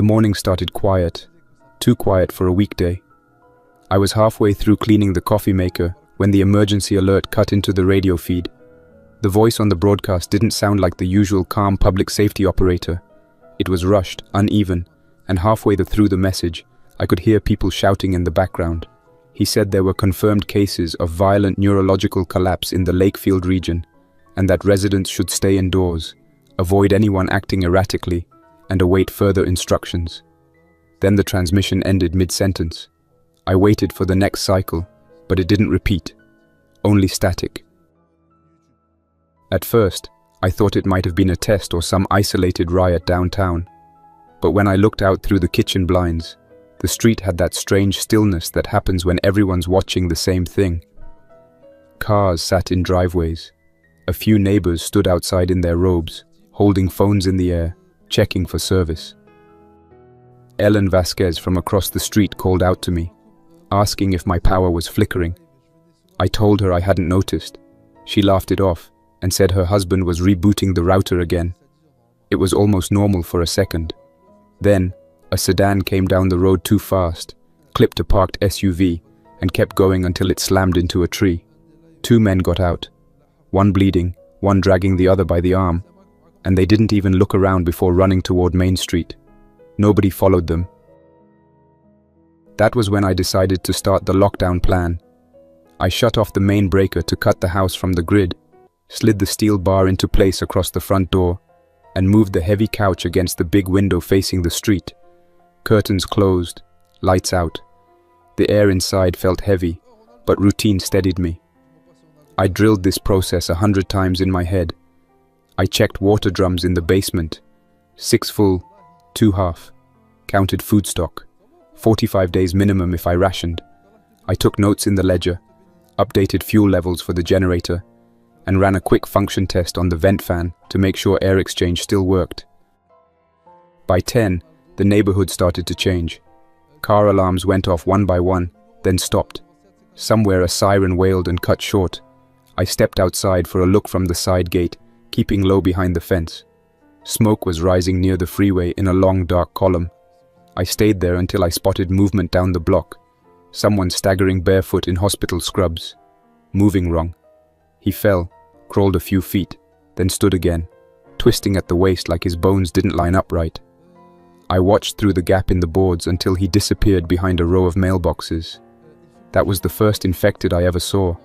morning started quiet, too quiet for a weekday. I was halfway through cleaning the coffee maker when the emergency alert cut into the radio feed. The voice on the broadcast didn't sound like the usual calm public safety operator. It was rushed, uneven, and halfway through the message, I could hear people shouting in the background. He said there were confirmed cases of violent neurological collapse in the Lakefield region, and that residents should stay indoors, avoid anyone acting erratically, and await further instructions. Then the transmission ended mid-sentence. I waited for the next cycle, but it didn't repeat, only static. At first, I thought it might have been a test or some isolated riot downtown. But when I looked out through the kitchen blinds, the street had that strange stillness that happens when everyone's watching the same thing. Cars sat in driveways. A few neighbors stood outside in their robes, holding phones in the air, checking for service. Ellen Vasquez from across the street called out to me, asking if my power was flickering. I told her I hadn't noticed. She laughed it off and said her husband was rebooting the router again. It was almost normal for a second. Then, a sedan came down the road too fast, clipped a parked SUV, and kept going until it slammed into a tree. 2 men got out, one bleeding, one dragging the other by the arm, and they didn't even look around before running toward Main Street. Nobody followed them. That was when I decided to start the lockdown plan. I shut off the main breaker to cut the house from the grid, slid the steel bar into place across the front door, and moved the heavy couch against the big window facing the street. Curtains closed, lights out. The air inside felt heavy, but routine steadied me. I drilled this process 100 times in my head. I checked water drums in the basement. 6 full, 2 half. Counted food stock. 45 days minimum if I rationed. I took notes in the ledger, updated fuel levels for the generator, and ran a quick function test on the vent fan to make sure air exchange still worked. By 10, the neighborhood started to change. Car alarms went off one by one, then stopped. Somewhere a siren wailed and cut short. I stepped outside for a look from the side gate, keeping low behind the fence. Smoke was rising near the freeway in a long dark column. I stayed there until I spotted movement down the block. Someone staggering barefoot in hospital scrubs. Moving wrong. He fell, crawled a few feet, then stood again, twisting at the waist like his bones didn't line up right. I watched through the gap in the boards until he disappeared behind a row of mailboxes. That was the first infected I ever saw,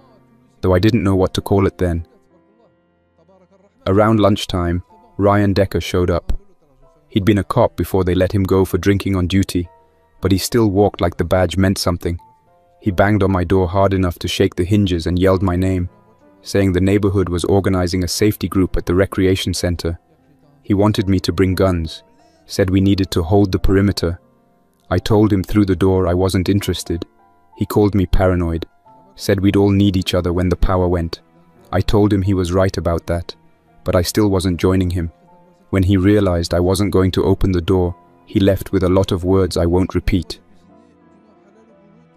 though I didn't know what to call it then. Around lunchtime, Ryan Decker showed up. He'd been a cop before they let him go for drinking on duty, but he still walked like the badge meant something. He banged on my door hard enough to shake the hinges and yelled my name, saying the neighborhood was organizing a safety group at the recreation center. He wanted me to bring guns, said we needed to hold the perimeter. I told him through the door I wasn't interested. He called me paranoid, said we'd all need each other when the power went. I told him he was right about that, but I still wasn't joining him. When he realized I wasn't going to open the door, he left with a lot of words I won't repeat.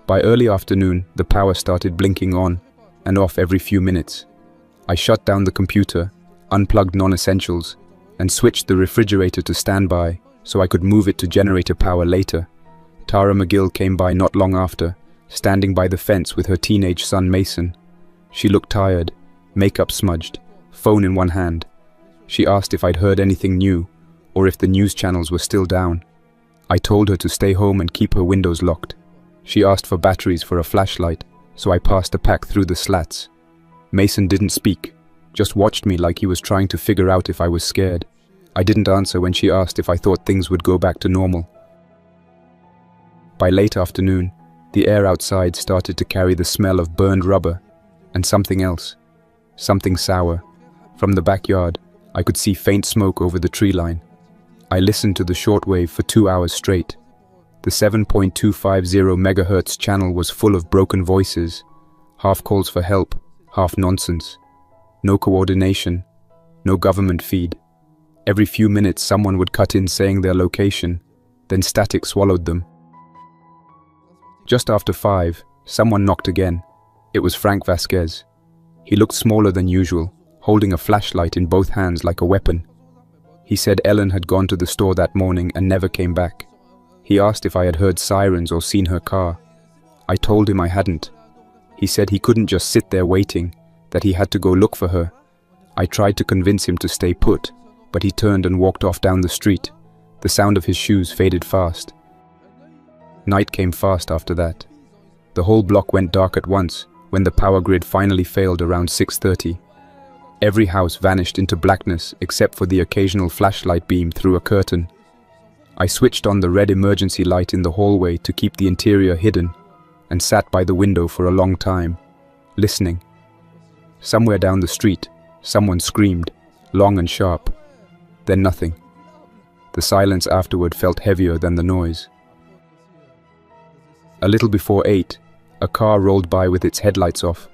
By early afternoon, the power started blinking on and off every few minutes. I shut down the computer, unplugged non-essentials, and switched the refrigerator to standby so I could move it to generator power later. Tara McGill came by not long after, standing by the fence with her teenage son Mason. She looked tired, makeup smudged, phone in one hand. She asked if I'd heard anything new, or if the news channels were still down. I told her to stay home and keep her windows locked. She asked for batteries for a flashlight, so I passed a pack through the slats. Mason didn't speak, just watched me like he was trying to figure out if I was scared. I didn't answer when she asked if I thought things would go back to normal. By late afternoon, the air outside started to carry the smell of burned rubber and something else, something sour. From the backyard, I could see faint smoke over the tree line. I listened to the shortwave for 2 hours straight. The 7.250 megahertz channel was full of broken voices, half calls for help, half nonsense. No coordination, no government feed. Every few minutes someone would cut in saying their location, then static swallowed them. Just after 5, someone knocked again. It was Frank Vasquez. He looked smaller than usual, holding a flashlight in both hands like a weapon. He said Ellen had gone to the store that morning and never came back. He asked if I had heard sirens or seen her car. I told him I hadn't. He said he couldn't just sit there waiting, that he had to go look for her. I tried to convince him to stay put, but he turned and walked off down the street. The sound of his shoes faded fast. Night came fast after that. The whole block went dark at once when the power grid finally failed around 6:30. Every house vanished into blackness except for the occasional flashlight beam through a curtain. I switched on the red emergency light in the hallway to keep the interior hidden and sat by the window for a long time, listening. Somewhere down the street, someone screamed, long and sharp. Then nothing. The silence afterward felt heavier than the noise. A little before 8, a car rolled by with its headlights off.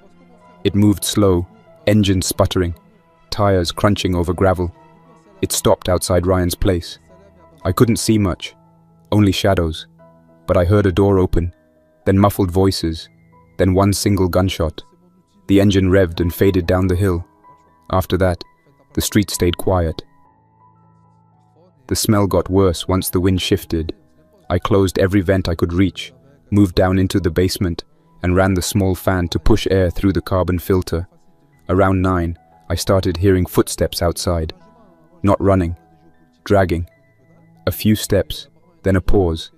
It moved slow, engine sputtering, tires crunching over gravel. It stopped outside Ryan's place. I couldn't see much, only shadows, but I heard a door open, then muffled voices, then one single gunshot. The engine revved and faded down the hill. After that, the street stayed quiet. The smell got worse once the wind shifted. I closed every vent I could reach, moved down into the basement, and ran the small fan to push air through the carbon filter. Around 9, I started hearing footsteps outside. Not running, dragging. A few steps, then a pause,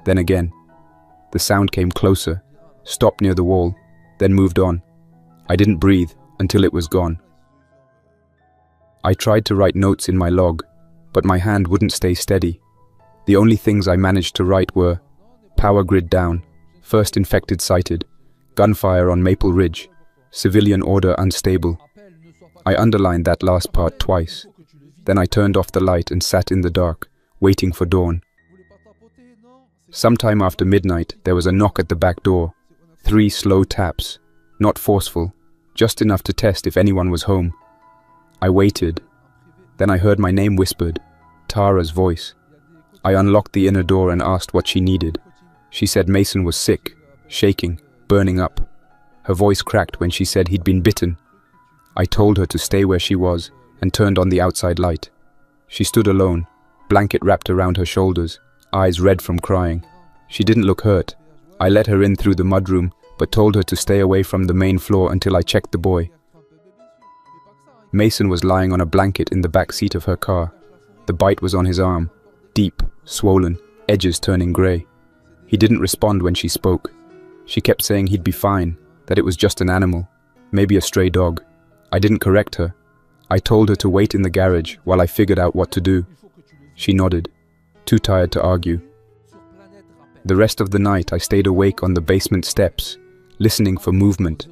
then again. The sound came closer, stopped near the wall, then moved on. I didn't breathe until it was gone. I tried to write notes in my log, but my hand wouldn't stay steady. The only things I managed to write were power grid down, first infected sighted, gunfire on Maple Ridge, civilian order unstable. I underlined that last part twice. Then I turned off the light and sat in the dark, waiting for dawn. Sometime after midnight, there was a knock at the back door. 3 slow taps, not forceful, just enough to test if anyone was home. I waited. Then I heard my name whispered, Tara's voice. I unlocked the inner door and asked what she needed. She said Mason was sick, shaking, burning up. Her voice cracked when she said he'd been bitten. I told her to stay where she was and turned on the outside light. She stood alone, blanket wrapped around her shoulders, eyes red from crying. She didn't look hurt. I let her in through the mudroom, but told her to stay away from the main floor until I checked the boy. Mason was lying on a blanket in the back seat of her car. The bite was on his arm, deep, swollen, edges turning grey. He didn't respond when she spoke. She kept saying he'd be fine, that it was just an animal, maybe a stray dog. I didn't correct her. I told her to wait in the garage while I figured out what to do. She nodded, too tired to argue. The rest of the night I stayed awake on the basement steps, listening for movement.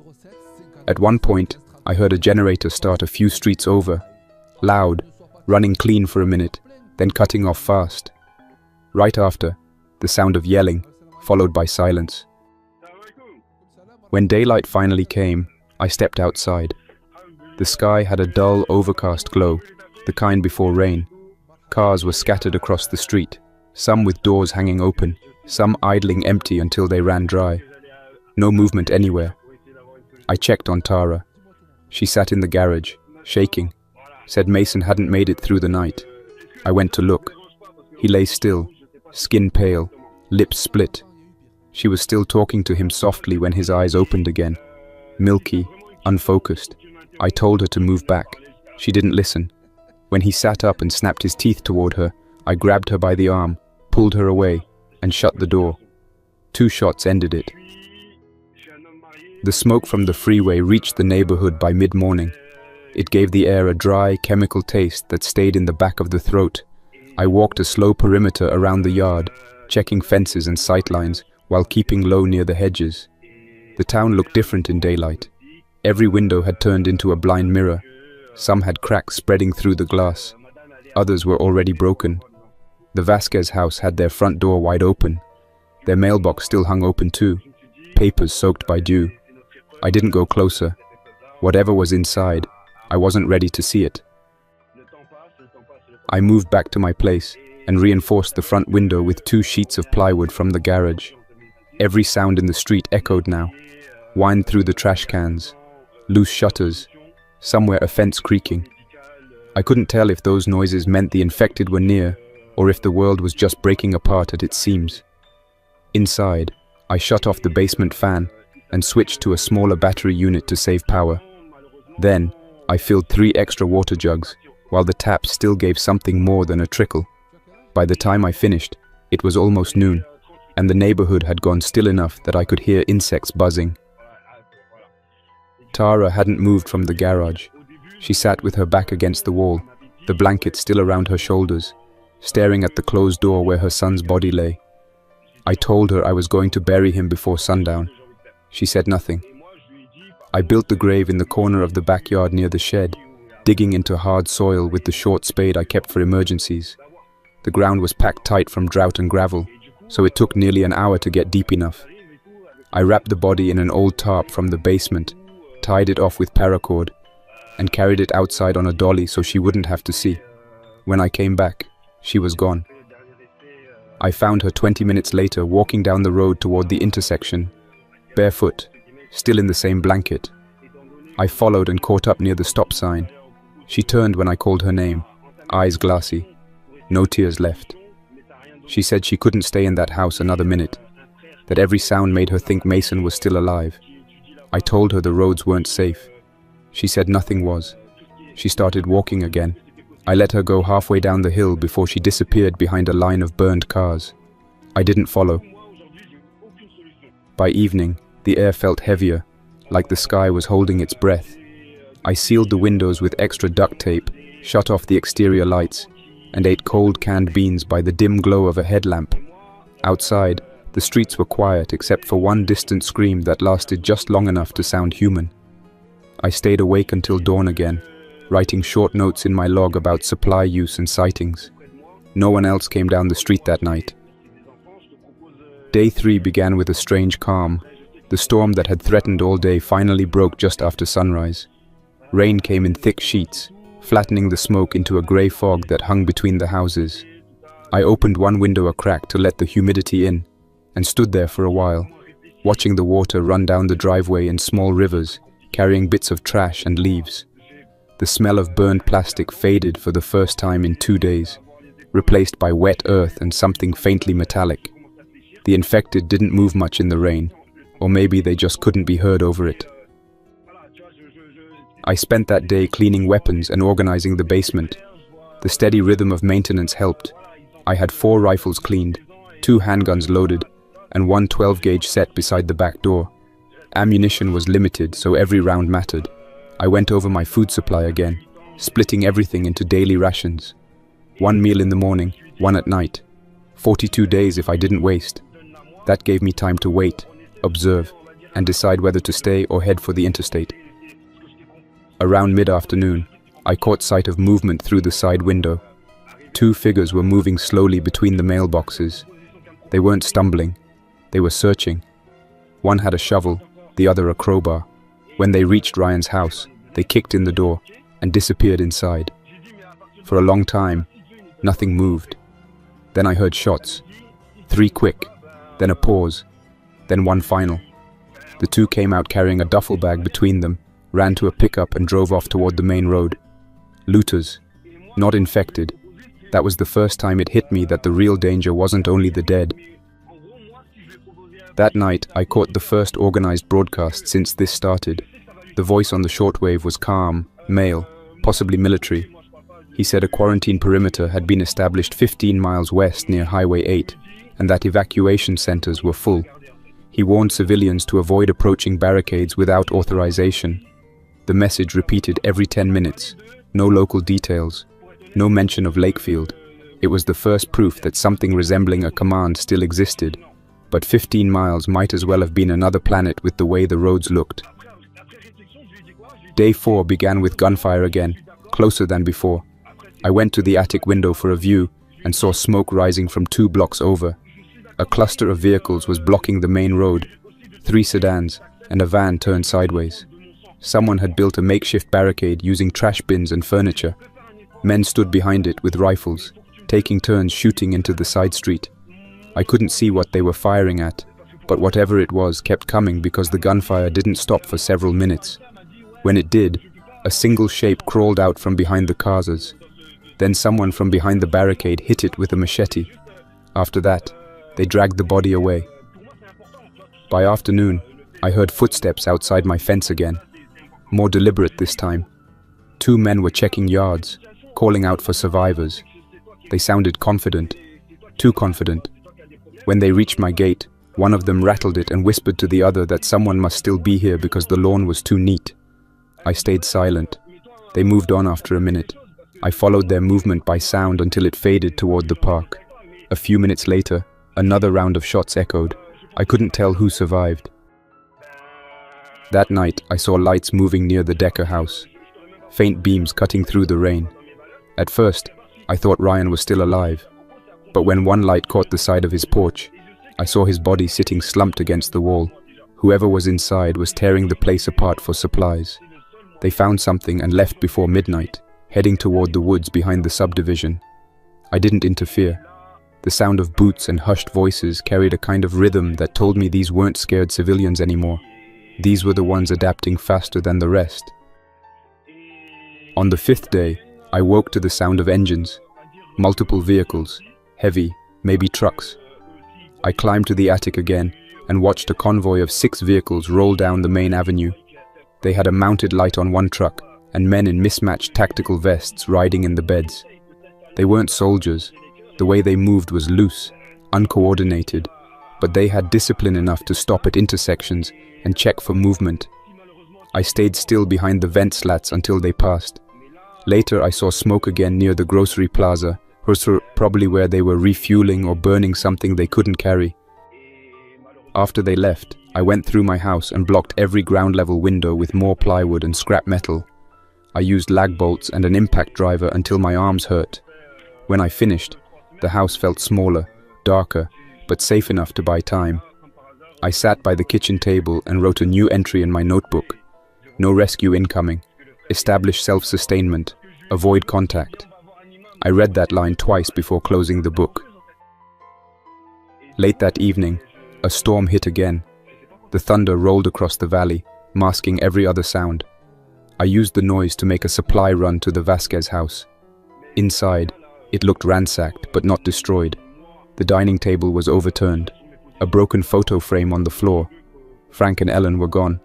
At one point, I heard a generator start a few streets over, loud, running clean for a minute, then cutting off fast. Right after, the sound of yelling, followed by silence. When daylight finally came, I stepped outside. The sky had a dull, overcast glow, the kind before rain. Cars were scattered across the street, some with doors hanging open, some idling empty until they ran dry. No movement anywhere. I checked on Tara. She sat in the garage, shaking, said Mason hadn't made it through the night. I went to look. He lay still, skin pale, lips split. She was still talking to him softly when his eyes opened again, milky, unfocused. I told her to move back. She didn't listen. When he sat up and snapped his teeth toward her, I grabbed her by the arm, pulled her away, and shut the door. 2 shots ended it. The smoke from the freeway reached the neighborhood by mid-morning. It gave the air a dry, chemical taste that stayed in the back of the throat. I walked a slow perimeter around the yard, checking fences and sightlines while keeping low near the hedges. The town looked different in daylight. Every window had turned into a blind mirror. Some had cracks spreading through the glass. Others were already broken. The Vasquez house had their front door wide open. Their mailbox still hung open too, papers soaked by dew. I didn't go closer. Whatever was inside, I wasn't ready to see it. I moved back to my place and reinforced the front window with 2 sheets of plywood from the garage. Every sound in the street echoed now. Whined through the trash cans, loose shutters, somewhere a fence creaking. I couldn't tell if those noises meant the infected were near or if the world was just breaking apart at its seams. Inside, I shut off the basement fan and switched to a smaller battery unit to save power. Then, I filled 3 extra water jugs, while the tap still gave something more than a trickle. By the time I finished, it was almost noon, and the neighborhood had gone still enough that I could hear insects buzzing. Tara hadn't moved from the garage. She sat with her back against the wall, the blanket still around her shoulders, staring at the closed door where her son's body lay. I told her I was going to bury him before sundown. She said nothing. I built the grave in the corner of the backyard near the shed, digging into hard soil with the short spade I kept for emergencies. The ground was packed tight from drought and gravel, so it took nearly an hour to get deep enough. I wrapped the body in an old tarp from the basement, tied it off with paracord, and carried it outside on a dolly so she wouldn't have to see. When I came back, she was gone. I found her 20 minutes later walking down the road toward the intersection, barefoot, still in the same blanket. I followed and caught up near the stop sign. She turned when I called her name, eyes glassy, no tears left. She said she couldn't stay in that house another minute, that every sound made her think Mason was still alive. I told her the roads weren't safe. She said nothing was. She started walking again. I let her go halfway down the hill before she disappeared behind a line of burned cars. I didn't follow. By evening, the air felt heavier, like the sky was holding its breath. I sealed the windows with extra duct tape, shut off the exterior lights, and ate cold canned beans by the dim glow of a headlamp. Outside, the streets were quiet except for one distant scream that lasted just long enough to sound human. I stayed awake until dawn again, writing short notes in my log about supply use and sightings. No one else came down the street that night. Day 3 began with a strange calm. The storm that had threatened all day finally broke just after sunrise. Rain came in thick sheets, flattening the smoke into a grey fog that hung between the houses. I opened one window a crack to let the humidity in, and stood there for a while, watching the water run down the driveway in small rivers, carrying bits of trash and leaves. The smell of burned plastic faded for the first time in 2 days, replaced by wet earth and something faintly metallic. The infected didn't move much in the rain, or maybe they just couldn't be heard over it. I spent that day cleaning weapons and organizing the basement. The steady rhythm of maintenance helped. I had 4 rifles cleaned, 2 handguns loaded, and one 12-gauge set beside the back door. Ammunition was limited, so every round mattered. I went over my food supply again, splitting everything into daily rations. 1 meal in the morning, 1 at night. 42 days if I didn't waste. That gave me time to wait, observe, and decide whether to stay or head for the interstate. Around mid-afternoon, I caught sight of movement through the side window. 2 figures were moving slowly between the mailboxes. They weren't stumbling, they were searching. One had a shovel, the other a crowbar. When they reached Ryan's house, they kicked in the door and disappeared inside. For a long time, nothing moved. Then I heard shots. 3 quick, then a pause, then one final. The 2 came out carrying a duffel bag between them, ran to a pickup and drove off toward the main road. Looters, not infected. That was the first time it hit me that the real danger wasn't only the dead. That night, I caught the first organized broadcast since this started. The voice on the shortwave was calm, male, possibly military. He said a quarantine perimeter had been established 15 miles west near Highway 8, and that evacuation centers were full. He warned civilians to avoid approaching barricades without authorization. The message repeated every 10 minutes. No local details. No mention of Lakefield. It was the first proof that something resembling a command still existed. But 15 miles might as well have been another planet with the way the roads looked. Day 4 began with gunfire again, closer than before. I went to the attic window for a view and saw smoke rising from 2 blocks over. A cluster of vehicles was blocking the main road, 3 sedans, and a van turned sideways. Someone had built a makeshift barricade using trash bins and furniture. Men stood behind it with rifles, taking turns shooting into the side street. I couldn't see what they were firing at, but whatever it was kept coming because the gunfire didn't stop for several minutes. When it did, a single shape crawled out from behind the cars. Then someone from behind the barricade hit it with a machete. After that, they dragged the body away. By afternoon, I heard footsteps outside my fence again. More deliberate this time. 2 men were checking yards, calling out for survivors. They sounded confident, too confident. When they reached my gate, one of them rattled it and whispered to the other that someone must still be here because the lawn was too neat. I stayed silent. They moved on after a minute. I followed their movement by sound until it faded toward the park. A few minutes later, another round of shots echoed. I couldn't tell who survived. That night, I saw lights moving near the Decker house. Faint beams cutting through the rain. At first, I thought Ryan was still alive. But when one light caught the side of his porch, I saw his body sitting slumped against the wall. Whoever was inside was tearing the place apart for supplies. They found something and left before midnight, heading toward the woods behind the subdivision. I didn't interfere. The sound of boots and hushed voices carried a kind of rhythm that told me these weren't scared civilians anymore. These were the ones adapting faster than the rest. On the 5th day, I woke to the sound of engines. Multiple vehicles, heavy, maybe trucks. I climbed to the attic again and watched a convoy of 6 vehicles roll down the main avenue. They had a mounted light on one truck and men in mismatched tactical vests riding in the beds. They weren't soldiers. The way they moved was loose, uncoordinated, but they had discipline enough to stop at intersections and check for movement. I stayed still behind the vent slats until they passed. Later I saw smoke again near the grocery plaza, probably where they were refueling or burning something they couldn't carry. After they left, I went through my house and blocked every ground-level window with more plywood and scrap metal. I used lag bolts and an impact driver until my arms hurt. When I finished, the house felt smaller, darker, but safe enough to buy time. I sat by the kitchen table and wrote a new entry in my notebook. No rescue incoming. Establish self-sustainment. Avoid contact. I read that line twice before closing the book. Late that evening, a storm hit again. The thunder rolled across the valley, masking every other sound. I used the noise to make a supply run to the Vasquez house. Inside, it looked ransacked but not destroyed. The dining table was overturned. A broken photo frame on the floor. Frank and Ellen were gone.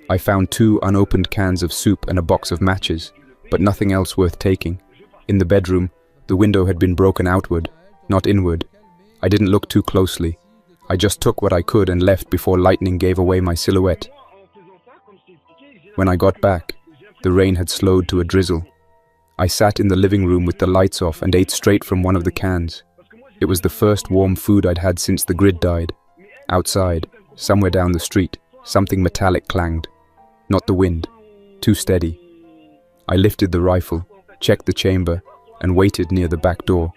I found 2 unopened cans of soup and a box of matches, but nothing else worth taking. In the bedroom, the window had been broken outward, not inward. I didn't look too closely. I just took what I could and left before lightning gave away my silhouette. When I got back, the rain had slowed to a drizzle. I sat in the living room with the lights off and ate straight from one of the cans. It was the first warm food I'd had since the grid died. Outside, somewhere down the street, something metallic clanged. Not the wind. Too steady. I lifted the rifle, checked the chamber, and waited near the back door.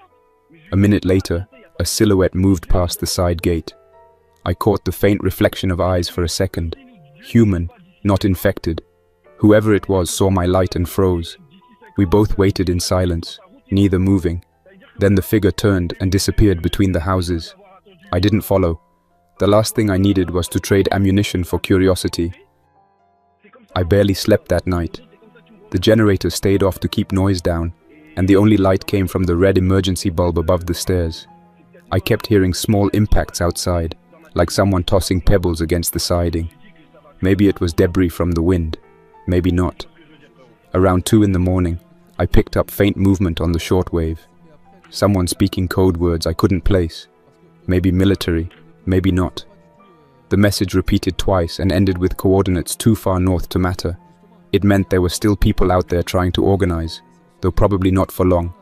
A minute later, a silhouette moved past the side gate. I caught the faint reflection of eyes for a second. Human, not infected. Whoever it was saw my light and froze. We both waited in silence, neither moving. Then the figure turned and disappeared between the houses. I didn't follow. The last thing I needed was to trade ammunition for curiosity. I barely slept that night. The generator stayed off to keep noise down, and the only light came from the red emergency bulb above the stairs. I kept hearing small impacts outside, like someone tossing pebbles against the siding. Maybe it was debris from the wind, maybe not. Around 2 in the morning, I picked up faint movement on the shortwave. Someone speaking code words I couldn't place. Maybe military, maybe not. The message repeated twice and ended with coordinates too far north to matter. It meant there were still people out there trying to organize, though probably not for long.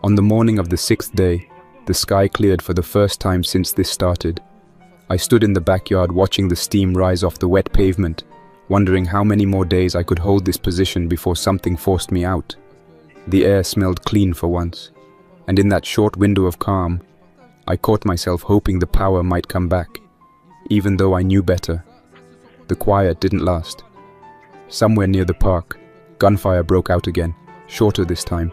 On the morning of the 6th day, the sky cleared for the first time since this started. I stood in the backyard watching the steam rise off the wet pavement, wondering how many more days I could hold this position before something forced me out. The air smelled clean for once, and in that short window of calm, I caught myself hoping the power might come back, even though I knew better. The quiet didn't last. Somewhere near the park, gunfire broke out again, shorter this time.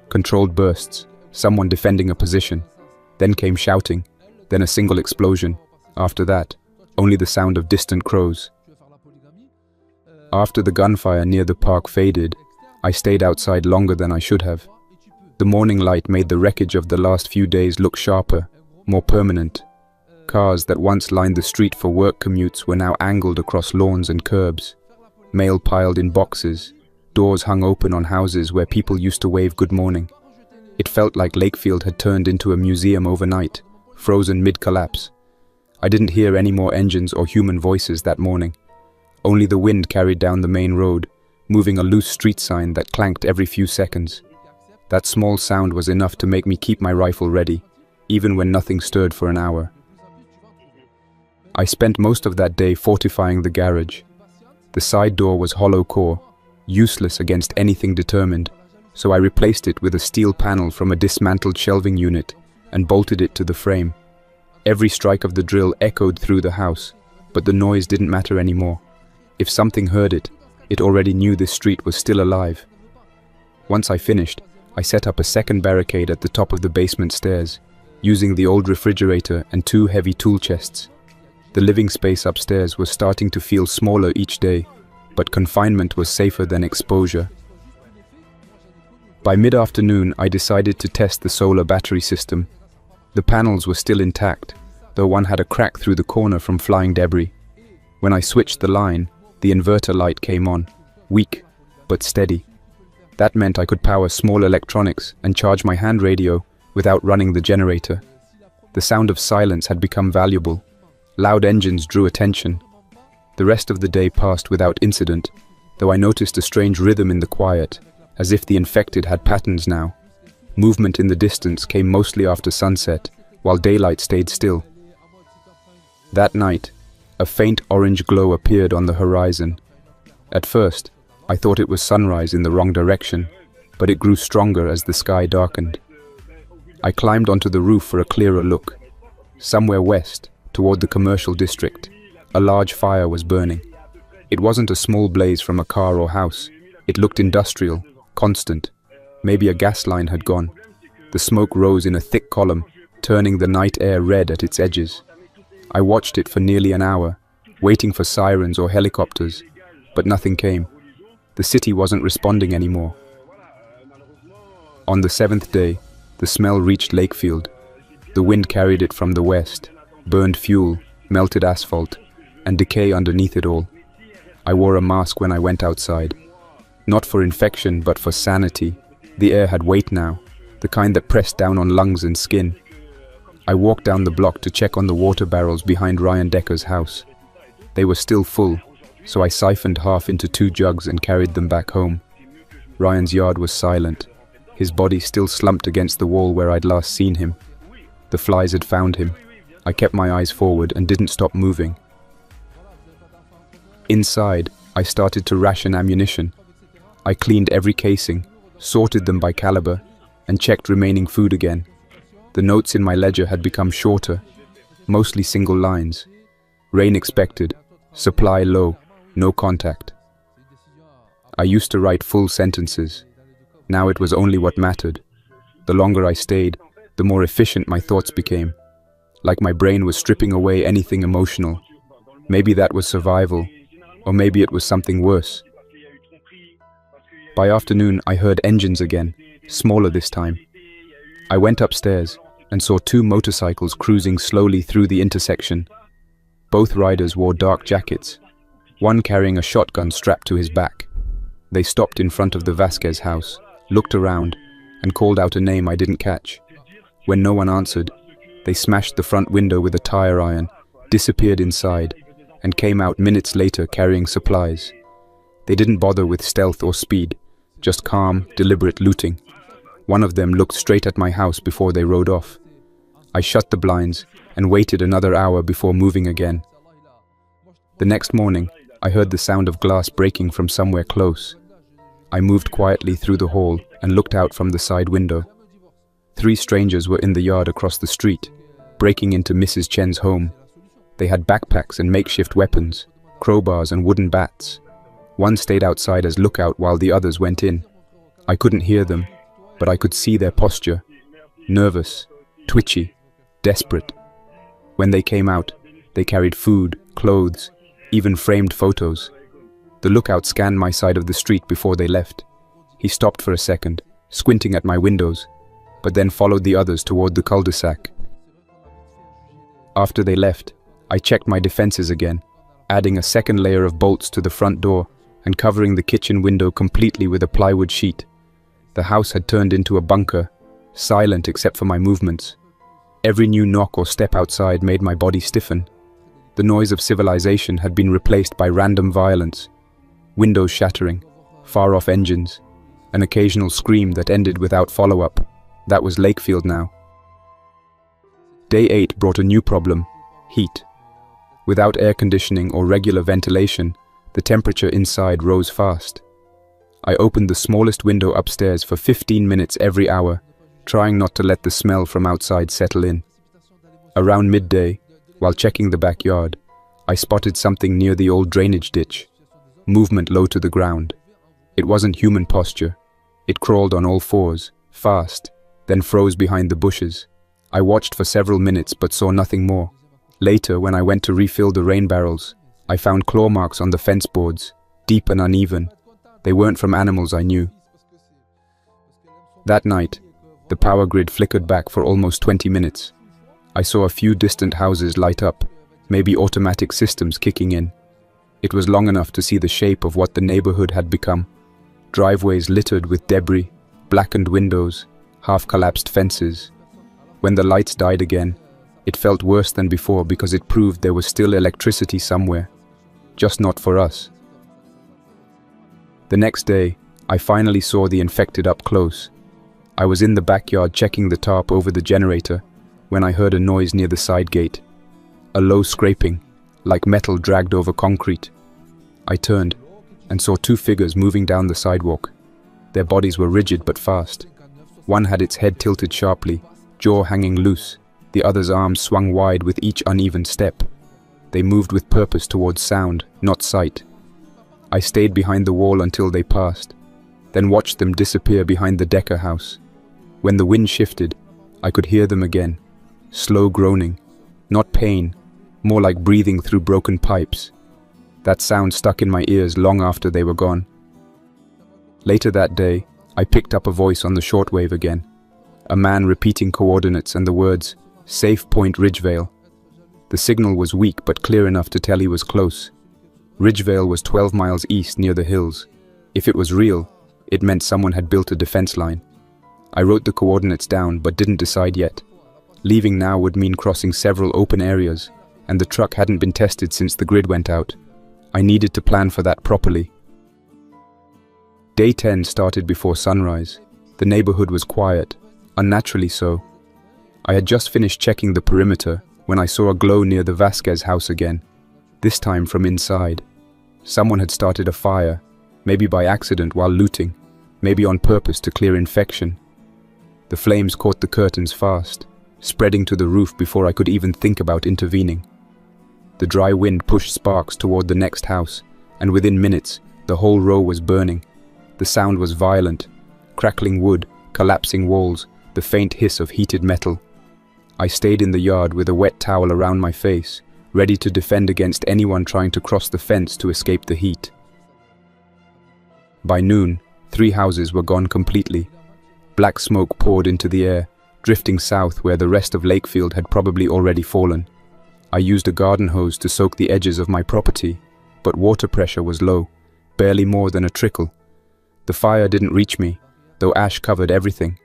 Controlled bursts, someone defending a position. Then came shouting, then a single explosion. After that, only the sound of distant crows. After the gunfire near the park faded, I stayed outside longer than I should have. The morning light made the wreckage of the last few days look sharper, more permanent. Cars that once lined the street for work commutes were now angled across lawns and curbs. Mail piled in boxes, doors hung open on houses where people used to wave good morning. It felt like Lakefield had turned into a museum overnight, frozen mid-collapse. I didn't hear any more engines or human voices that morning. Only the wind carried down the main road, moving a loose street sign that clanked every few seconds. That small sound was enough to make me keep my rifle ready, even when nothing stirred for an hour. I spent most of that day fortifying the garage. The side door was hollow core, useless against anything determined, so I replaced it with a steel panel from a dismantled shelving unit and bolted it to the frame. Every strike of the drill echoed through the house, but the noise didn't matter anymore. If something heard it, it already knew this street was still alive. Once I finished, I set up a second barricade at the top of the basement stairs, using the old refrigerator and 2 heavy tool chests. The living space upstairs was starting to feel smaller each day, but confinement was safer than exposure. By mid-afternoon, I decided to test the solar battery system. The panels were still intact, though one had a crack through the corner from flying debris. When I switched the line, the inverter light came on, weak but steady. That meant I could power small electronics and charge my hand radio without running the generator. The sound of silence had become valuable. Loud engines drew attention. The rest of the day passed without incident, though I noticed a strange rhythm in the quiet, as if the infected had patterns now. Movement in the distance came mostly after sunset, while daylight stayed still. That night, a faint orange glow appeared on the horizon. At first, I thought it was sunrise in the wrong direction, but it grew stronger as the sky darkened. I climbed onto the roof for a clearer look. Somewhere west, toward the commercial district, a large fire was burning. It wasn't a small blaze from a car or house. It looked industrial, constant. Maybe a gas line had gone. The smoke rose in a thick column, turning the night air red at its edges. I watched it for nearly an hour, waiting for sirens or helicopters, but nothing came. The city wasn't responding anymore. On the 7th day, the smell reached Lakefield. The wind carried it from the west, burned fuel, melted asphalt, and decay underneath it all. I wore a mask when I went outside. Not for infection, but for sanity. The air had weight now, the kind that pressed down on lungs and skin. I walked down the block to check on the water barrels behind Ryan Decker's house. They were still full, so I siphoned half into 2 jugs and carried them back home. Ryan's yard was silent, his body still slumped against the wall where I'd last seen him. The flies had found him. I kept my eyes forward and didn't stop moving. Inside, I started to ration ammunition. I cleaned every casing, sorted them by caliber, and checked remaining food again. The notes in my ledger had become shorter, mostly single lines. Rain expected, supply low, no contact. I used to write full sentences. Now it was only what mattered. The longer I stayed, the more efficient my thoughts became. Like my brain was stripping away anything emotional. Maybe that was survival, or maybe it was something worse. By afternoon, I heard engines again, smaller this time. I went upstairs and saw 2 motorcycles cruising slowly through the intersection. Both riders wore dark jackets, one carrying a shotgun strapped to his back. They stopped in front of the Vasquez house, looked around, and called out a name I didn't catch. When no one answered, they smashed the front window with a tire iron, disappeared inside, and came out minutes later carrying supplies. They didn't bother with stealth or speed, just calm, deliberate looting. One of them looked straight at my house before they rode off. I shut the blinds and waited another hour before moving again. The next morning, I heard the sound of glass breaking from somewhere close. I moved quietly through the hall and looked out from the side window. 3 strangers were in the yard across the street, breaking into Mrs. Chen's home. They had backpacks and makeshift weapons, crowbars and wooden bats. One stayed outside as lookout while the others went in. I couldn't hear them, but I could see their posture. Nervous, twitchy, desperate. When they came out, they carried food, clothes, even framed photos. The lookout scanned my side of the street before they left. He stopped for a second, squinting at my windows, but then followed the others toward the cul-de-sac. After they left, I checked my defenses again, adding a second layer of bolts to the front door and covering the kitchen window completely with a plywood sheet. The house had turned into a bunker, silent except for my movements. Every new knock or step outside made my body stiffen. The noise of civilization had been replaced by random violence, windows shattering, far-off engines, an occasional scream that ended without follow-up. That was Lakefield now. Day 8 brought a new problem: heat. Without air conditioning or regular ventilation, the temperature inside rose fast. I opened the smallest window upstairs for 15 minutes every hour, trying not to let the smell from outside settle in. Around midday, while checking the backyard, I spotted something near the old drainage ditch. Movement low to the ground. It wasn't human posture. It crawled on all fours, fast, then froze behind the bushes. I watched for several minutes but saw nothing more. Later, when I went to refill the rain barrels, I found claw marks on the fence boards, deep and uneven. They weren't from animals I knew. That night, the power grid flickered back for almost 20 minutes. I saw a few distant houses light up, maybe automatic systems kicking in. It was long enough to see the shape of what the neighborhood had become. Driveways littered with debris, blackened windows, half-collapsed fences. When the lights died again, it felt worse than before because it proved there was still electricity somewhere, just not for us. The next day, I finally saw the infected up close. I was in the backyard checking the tarp over the generator when I heard a noise near the side gate. A low scraping, like metal dragged over concrete. I turned and saw two figures moving down the sidewalk. Their bodies were rigid but fast. One had its head tilted sharply, jaw hanging loose. The other's arms swung wide with each uneven step. They moved with purpose towards sound, not sight. I stayed behind the wall until they passed, then watched them disappear behind the Decker house. When the wind shifted, I could hear them again, slow groaning, not pain, more like breathing through broken pipes. That sound stuck in my ears long after they were gone. Later that day, I picked up a voice on the shortwave again, a man repeating coordinates and the words, "Safe Point Ridgevale." The signal was weak but clear enough to tell he was close. Ridgevale was 12 miles east near the hills. If it was real, it meant someone had built a defense line. I wrote the coordinates down but didn't decide yet. Leaving now would mean crossing several open areas, and the truck hadn't been tested since the grid went out. I needed to plan for that properly. Day 10 started before sunrise. The neighborhood was quiet, unnaturally so. I had just finished checking the perimeter when I saw a glow near the Vasquez house again, this time from inside. Someone had started a fire, maybe by accident while looting, maybe on purpose to clear infection. The flames caught the curtains fast, spreading to the roof before I could even think about intervening. The dry wind pushed sparks toward the next house, and within minutes, the whole row was burning. The sound was violent, crackling wood, collapsing walls, the faint hiss of heated metal. I stayed in the yard with a wet towel around my face, ready to defend against anyone trying to cross the fence to escape the heat. By noon, 3 houses were gone completely. Black smoke poured into the air, drifting south where the rest of Lakefield had probably already fallen. I used a garden hose to soak the edges of my property, but water pressure was low, barely more than a trickle. The fire didn't reach me, though ash covered everything.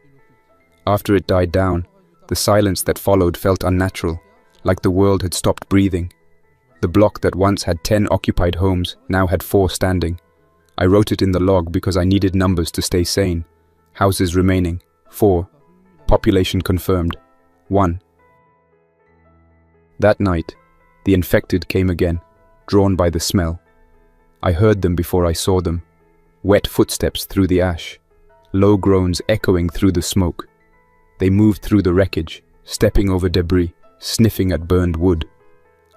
After it died down, the silence that followed felt unnatural, like the world had stopped breathing. The block that once had 10 occupied homes now had 4 standing. I wrote it in the log because I needed numbers to stay sane. Houses remaining, 4. Population confirmed, 1. That night, the infected came again, drawn by the smell. I heard them before I saw them. Wet footsteps through the ash, low groans echoing through the smoke. They moved through the wreckage, stepping over debris, sniffing at burned wood.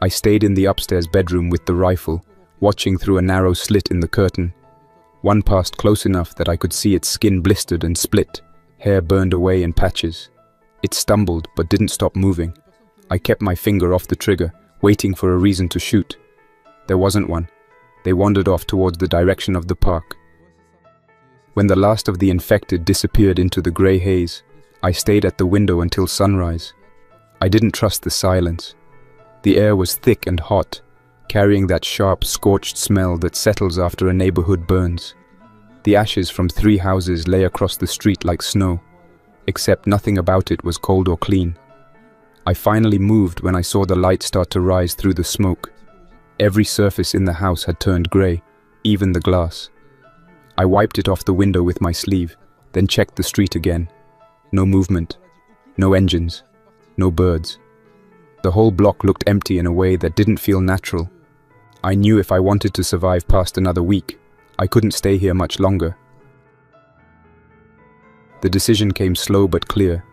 I stayed in the upstairs bedroom with the rifle, watching through a narrow slit in the curtain. One passed close enough that I could see its skin blistered and split, hair burned away in patches. It stumbled but didn't stop moving. I kept my finger off the trigger, waiting for a reason to shoot. There wasn't one. They wandered off towards the direction of the park. When the last of the infected disappeared into the grey haze, I stayed at the window until sunrise. I didn't trust the silence. The air was thick and hot, carrying that sharp, scorched smell that settles after a neighborhood burns. The ashes from 3 houses lay across the street like snow, except nothing about it was cold or clean. I finally moved when I saw the light start to rise through the smoke. Every surface in the house had turned grey, even the glass. I wiped it off the window with my sleeve, then checked the street again. No movement, no engines, no birds. The whole block looked empty in a way that didn't feel natural. I knew if I wanted to survive past another week, I couldn't stay here much longer. The decision came slow but clear.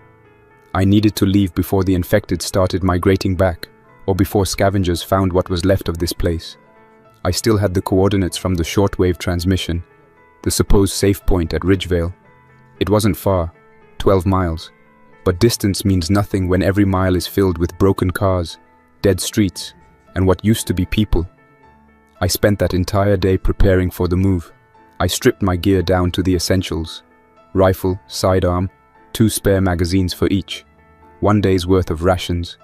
I needed to leave before the infected started migrating back, or before scavengers found what was left of this place. I still had the coordinates from the shortwave transmission, the supposed safe point at Ridgevale. It wasn't far, 12 miles, but distance means nothing when every mile is filled with broken cars, dead streets, and what used to be people. I spent that entire day preparing for the move. I stripped my gear down to the essentials: rifle, sidearm, 2 spare magazines for each, 1 day's worth of rations,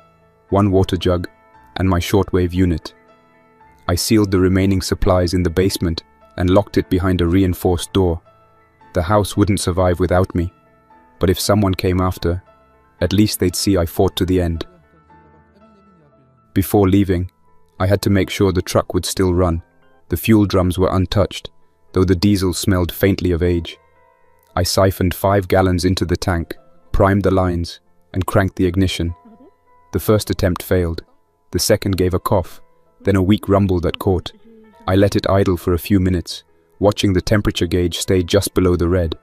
1 water jug, and my shortwave unit. I sealed the remaining supplies in the basement and locked it behind a reinforced door. The house wouldn't survive without me, but if someone came after, at least they'd see I fought to the end. Before leaving, I had to make sure the truck would still run. The fuel drums were untouched, though the diesel smelled faintly of age. I siphoned 5 gallons into the tank, primed the lines, and cranked the ignition. The first attempt failed. The second gave a cough, then a weak rumble that caught. I let it idle for a few minutes, watching the temperature gauge stay just below the red.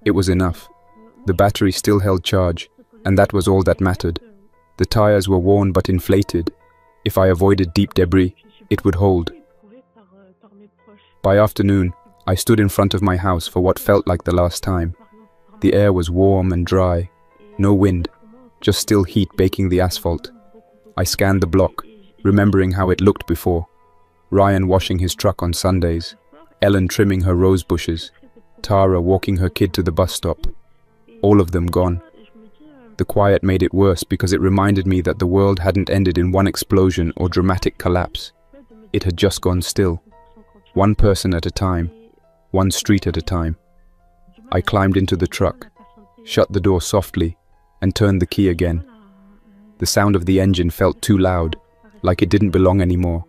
It was enough. The battery still held charge, and that was all that mattered. The tires were worn but inflated. If I avoided deep debris, it would hold. By afternoon, I stood in front of my house for what felt like the last time. The air was warm and dry. No wind, just still heat baking the asphalt. I scanned the block, remembering how it looked before. Ryan washing his truck on Sundays, Ellen trimming her rose bushes, Tara walking her kid to the bus stop. All of them gone. The quiet made it worse because it reminded me that the world hadn't ended in one explosion or dramatic collapse. It had just gone still. One person at a time, one street at a time. I climbed into the truck, shut the door softly, and turned the key again. The sound of the engine felt too loud, like it didn't belong anymore.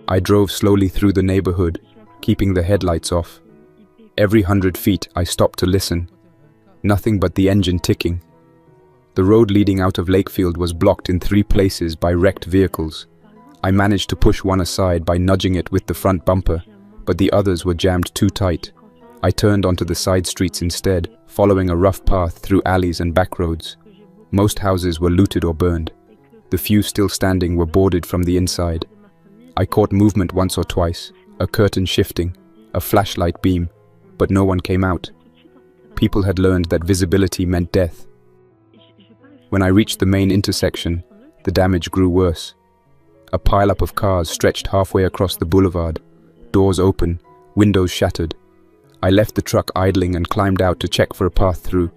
I drove slowly through the neighborhood, keeping the headlights off. Every 100 feet, I stopped to listen. Nothing but the engine ticking. The road leading out of Lakefield was blocked in 3 places by wrecked vehicles. I managed to push one aside by nudging it with the front bumper, but the others were jammed too tight. I turned onto the side streets instead, following a rough path through alleys and back roads. Most houses were looted or burned. The few still standing were boarded from the inside. I caught movement once or twice, a curtain shifting, a flashlight beam, but no one came out. People had learned that visibility meant death. When I reached the main intersection, the damage grew worse. A pileup of cars stretched halfway across the boulevard, doors open, windows shattered. I left the truck idling and climbed out to check for a path through.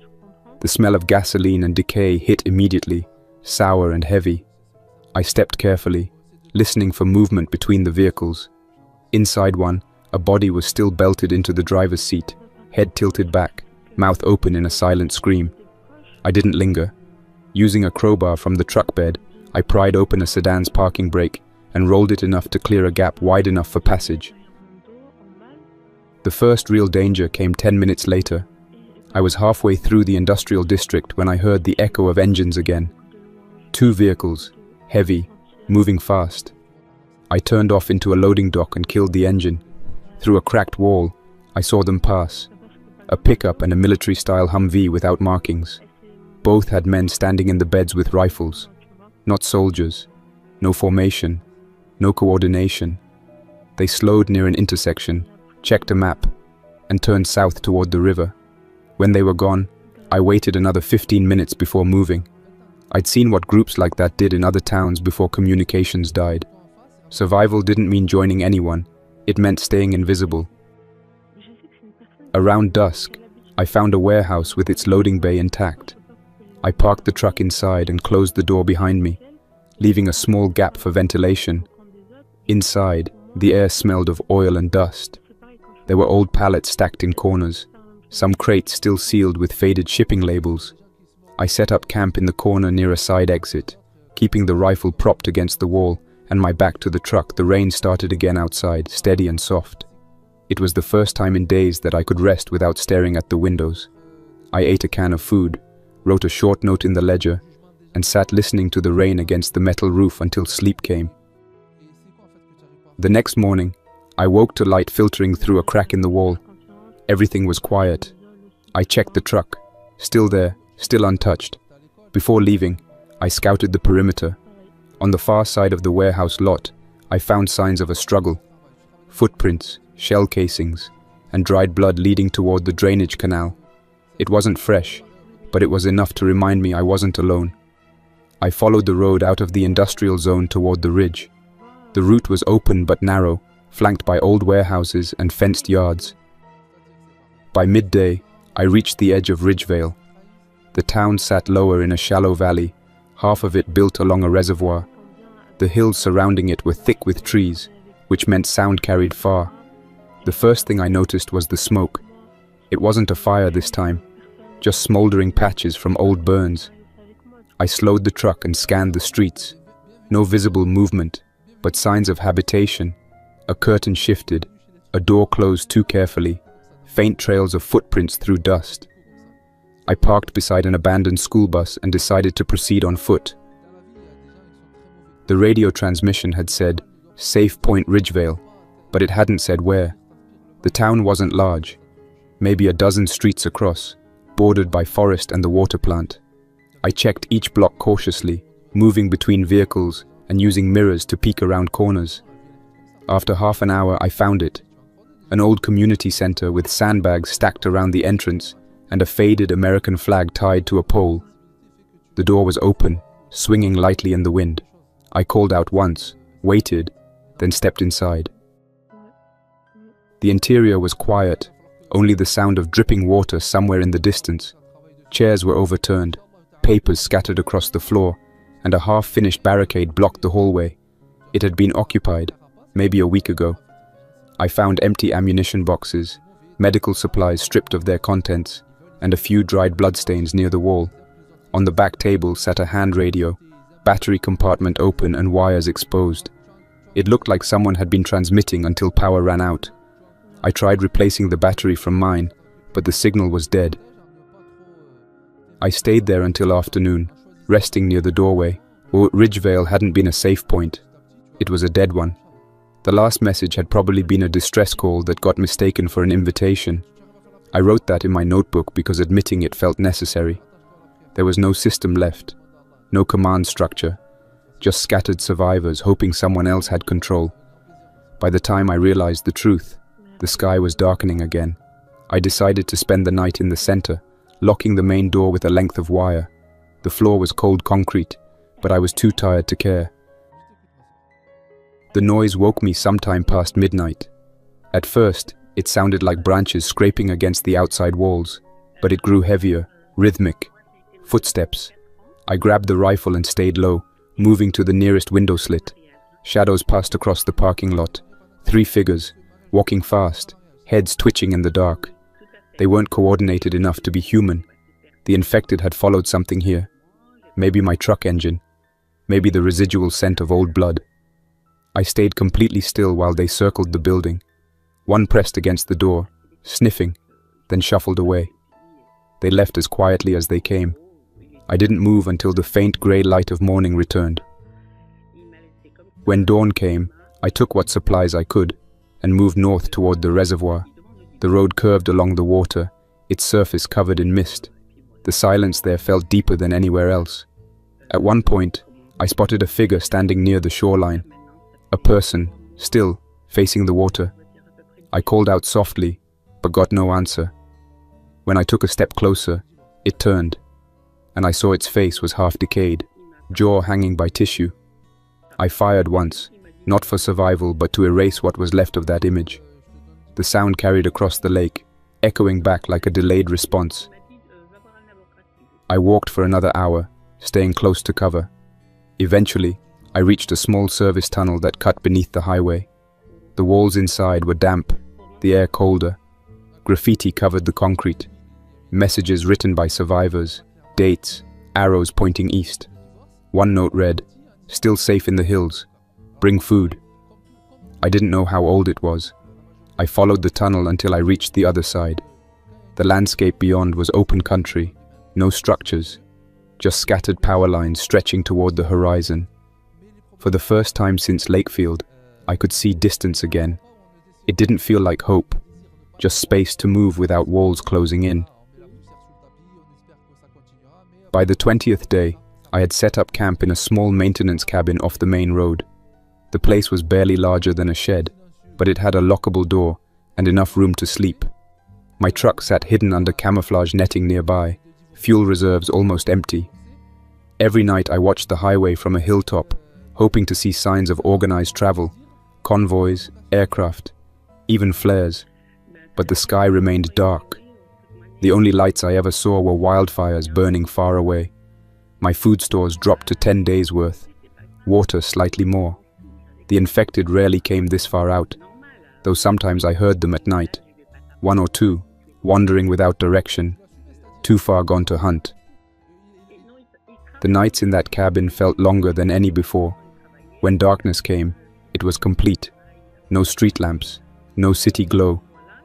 The smell of gasoline and decay hit immediately, sour and heavy. I stepped carefully, listening for movement between the vehicles. Inside one, a body was still belted into the driver's seat, head tilted back, mouth open in a silent scream. I didn't linger. Using a crowbar from the truck bed, I pried open a sedan's parking brake and rolled it enough to clear a gap wide enough for passage. The first real danger came 10 minutes later. I was halfway through the industrial district when I heard the echo of engines again. 2 vehicles, heavy, moving fast. I turned off into a loading dock and killed the engine. Through a cracked wall, I saw them pass. A pickup and a military-style Humvee without markings. Both had men standing in the beds with rifles. Not soldiers. No formation. No coordination. They slowed near an intersection, checked a map, and turned south toward the river. When they were gone, I waited another 15 minutes before moving. I'd seen what groups like that did in other towns before communications died. Survival didn't mean joining anyone. It meant staying invisible. Around dusk, I found a warehouse with its loading bay intact. I parked the truck inside and closed the door behind me, leaving a small gap for ventilation. Inside, the air smelled of oil and dust. There were old pallets stacked in corners, some crates still sealed with faded shipping labels. I set up camp in the corner near a side exit, keeping the rifle propped against the wall and my back to the truck. The rain started again outside, steady and soft. It was the first time in days that I could rest without staring at the windows. I ate a can of food, wrote a short note in the ledger, and sat listening to the rain against the metal roof until sleep came. The next morning, I woke to light filtering through a crack in the wall. Everything was quiet. I checked the truck, still there, still untouched. Before leaving, I scouted the perimeter. On the far side of the warehouse lot, I found signs of a struggle. Footprints, shell casings, and dried blood leading toward the drainage canal. It wasn't fresh, but it was enough to remind me I wasn't alone. I followed the road out of the industrial zone toward the ridge. The route was open but narrow, flanked by old warehouses and fenced yards. By midday, I reached the edge of Ridgevale. The town sat lower in a shallow valley, half of it built along a reservoir. The hills surrounding it were thick with trees, which meant sound carried far. The first thing I noticed was the smoke. It wasn't a fire this time, just smoldering patches from old burns. I slowed the truck and scanned the streets. No visible movement, but signs of habitation. A curtain shifted, a door closed too carefully, faint trails of footprints through dust. I parked beside an abandoned school bus and decided to proceed on foot. The radio transmission had said, "Safe Point Ridgevale," but it hadn't said where. The town wasn't large, maybe a dozen streets across, bordered by forest and the water plant. I checked each block cautiously, moving between vehicles and using mirrors to peek around corners. After half an hour, I found it. An old community center with sandbags stacked around the entrance and a faded American flag tied to a pole. The door was open, swinging lightly in the wind. I called out once, waited, then stepped inside. The interior was quiet, only the sound of dripping water somewhere in the distance. Chairs were overturned, papers scattered across the floor, and a half-finished barricade blocked the hallway. It had been occupied, maybe a week ago. I found empty ammunition boxes, medical supplies stripped of their contents, and a few dried bloodstains near the wall. On the back table sat a hand radio, battery compartment open and wires exposed. It looked like someone had been transmitting until power ran out. I tried replacing the battery from mine, but the signal was dead. I stayed there until afternoon, resting near the doorway. Ridgevale hadn't been a safe point. It was a dead one. The last message had probably been a distress call that got mistaken for an invitation. I wrote that in my notebook because admitting it felt necessary. There was no system left, no command structure, just scattered survivors hoping someone else had control. By the time I realized the truth, the sky was darkening again. I decided to spend the night in the center, locking the main door with a length of wire. The floor was cold concrete, but I was too tired to care. The noise woke me sometime past midnight. At first, it sounded like branches scraping against the outside walls, but it grew heavier, rhythmic. Footsteps. I grabbed the rifle and stayed low, moving to the nearest window slit. Shadows passed across the parking lot. 3 figures, walking fast, heads twitching in the dark. They weren't coordinated enough to be human. The infected had followed something here. Maybe my truck engine. Maybe the residual scent of old blood. I stayed completely still while they circled the building. One pressed against the door, sniffing, then shuffled away. They left as quietly as they came. I didn't move until the faint grey light of morning returned. When dawn came, I took what supplies I could and moved north toward the reservoir. The road curved along the water, its surface covered in mist. The silence there felt deeper than anywhere else. At one point, I spotted a figure standing near the shoreline. A person, still, facing the water. I called out softly, but got no answer. When I took a step closer, it turned, and I saw its face was half decayed, jaw hanging by tissue. I fired once, not for survival but to erase what was left of that image. The sound carried across the lake, echoing back like a delayed response. I walked for another hour, staying close to cover. Eventually, I reached a small service tunnel that cut beneath the highway. The walls inside were damp, the air colder. Graffiti covered the concrete. Messages written by survivors, dates, arrows pointing east. One note read, "Still safe in the hills. Bring food." I didn't know how old it was. I followed the tunnel until I reached the other side. The landscape beyond was open country, no structures, just scattered power lines stretching toward the horizon. For the first time since Lakefield, I could see distance again. It didn't feel like hope, just space to move without walls closing in. By the 20th day, I had set up camp in a small maintenance cabin off the main road. The place was barely larger than a shed, but it had a lockable door and enough room to sleep. My truck sat hidden under camouflage netting nearby, fuel reserves almost empty. Every night I watched the highway from a hilltop, hoping to see signs of organized travel, convoys, aircraft, even flares. But the sky remained dark. The only lights I ever saw were wildfires burning far away. My food stores dropped to 10 days' worth, water slightly more. The infected rarely came this far out, though sometimes I heard them at night. One or two, wandering without direction, too far gone to hunt. The nights in that cabin felt longer than any before. When darkness came, it was complete. No street lamps, no city glow,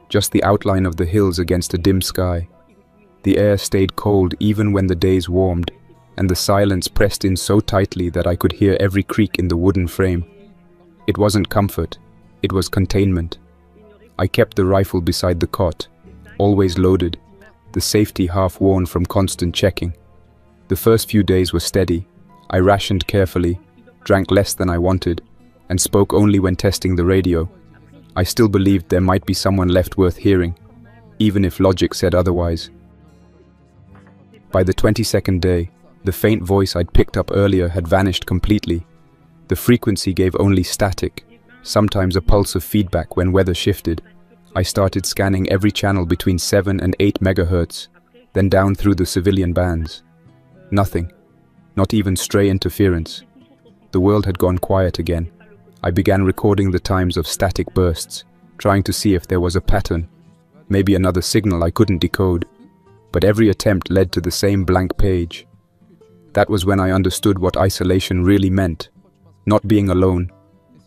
just the outline of the hills against a dim sky. The air stayed cold even when the days warmed, and the silence pressed in so tightly that I could hear every creak in the wooden frame. It wasn't comfort, it was containment. I kept the rifle beside the cot, always loaded, the safety half worn from constant checking. The first few days were steady. I rationed carefully, drank less than I wanted, and spoke only when testing the radio. I still believed there might be someone left worth hearing, even if logic said otherwise. By the 22nd day, the faint voice I'd picked up earlier had vanished completely. The frequency gave only static, sometimes a pulse of feedback when weather shifted. I started scanning every channel between 7 and 8 megahertz, then down through the civilian bands. Nothing, not even stray interference. The world had gone quiet again. I began recording the times of static bursts, trying to see if there was a pattern, maybe another signal I couldn't decode. But every attempt led to the same blank page. That was when I understood what isolation really meant. Not being alone,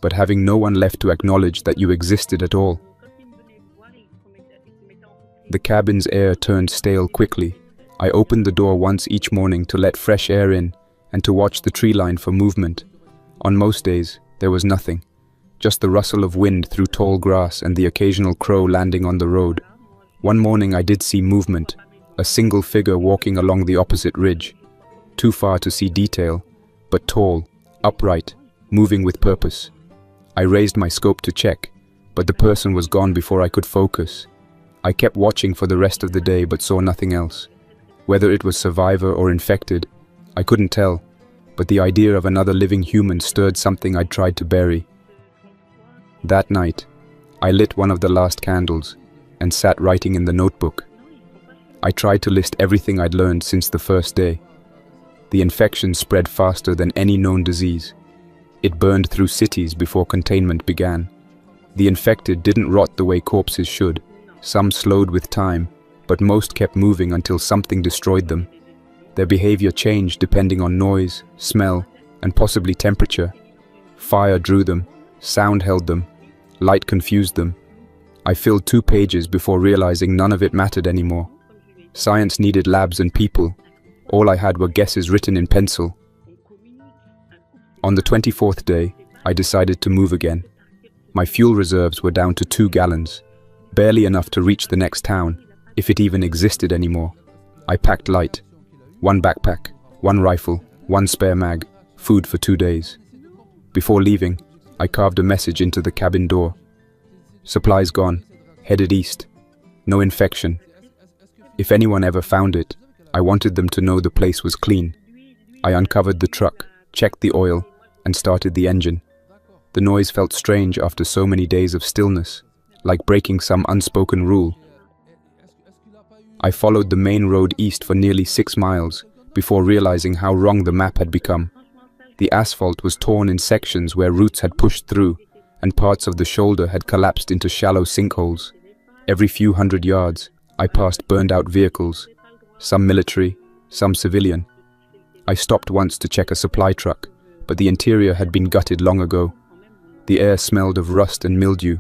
but having no one left to acknowledge that you existed at all. The cabin's air turned stale quickly. I opened the door once each morning to let fresh air in and to watch the tree line for movement. On most days, there was nothing, just the rustle of wind through tall grass and the occasional crow landing on the road. One morning I did see movement, a single figure walking along the opposite ridge. Too far to see detail, but tall, upright, moving with purpose. I raised my scope to check, but the person was gone before I could focus. I kept watching for the rest of the day but saw nothing else. Whether it was survivor or infected, I couldn't tell, but the idea of another living human stirred something I'd tried to bury. That night, I lit one of the last candles and sat writing in the notebook. I tried to list everything I'd learned since the first day. The infection spread faster than any known disease. It burned through cities before containment began. The infected didn't rot the way corpses should. Some slowed with time, but most kept moving until something destroyed them. Their behavior changed depending on noise, smell, and possibly temperature. Fire drew them, sound held them, light confused them. I filled 2 pages before realizing none of it mattered anymore. Science needed labs and people. All I had were guesses written in pencil. On the 24th day, I decided to move again. My fuel reserves were down to 2 gallons, barely enough to reach the next town, if it even existed anymore. I packed light. 1 backpack, 1 rifle, 1 spare mag, food for 2 days. Before leaving, I carved a message into the cabin door. Supplies gone, headed east. No infection. If anyone ever found it, I wanted them to know the place was clean. I uncovered the truck, checked the oil, and started the engine. The noise felt strange after so many days of stillness, like breaking some unspoken rule. I followed the main road east for nearly 6 miles before realizing how wrong the map had become. The asphalt was torn in sections where roots had pushed through, and parts of the shoulder had collapsed into shallow sinkholes. Every few hundred yards, I passed burned-out vehicles, some military, some civilian. I stopped once to check a supply truck, but the interior had been gutted long ago. The air smelled of rust and mildew.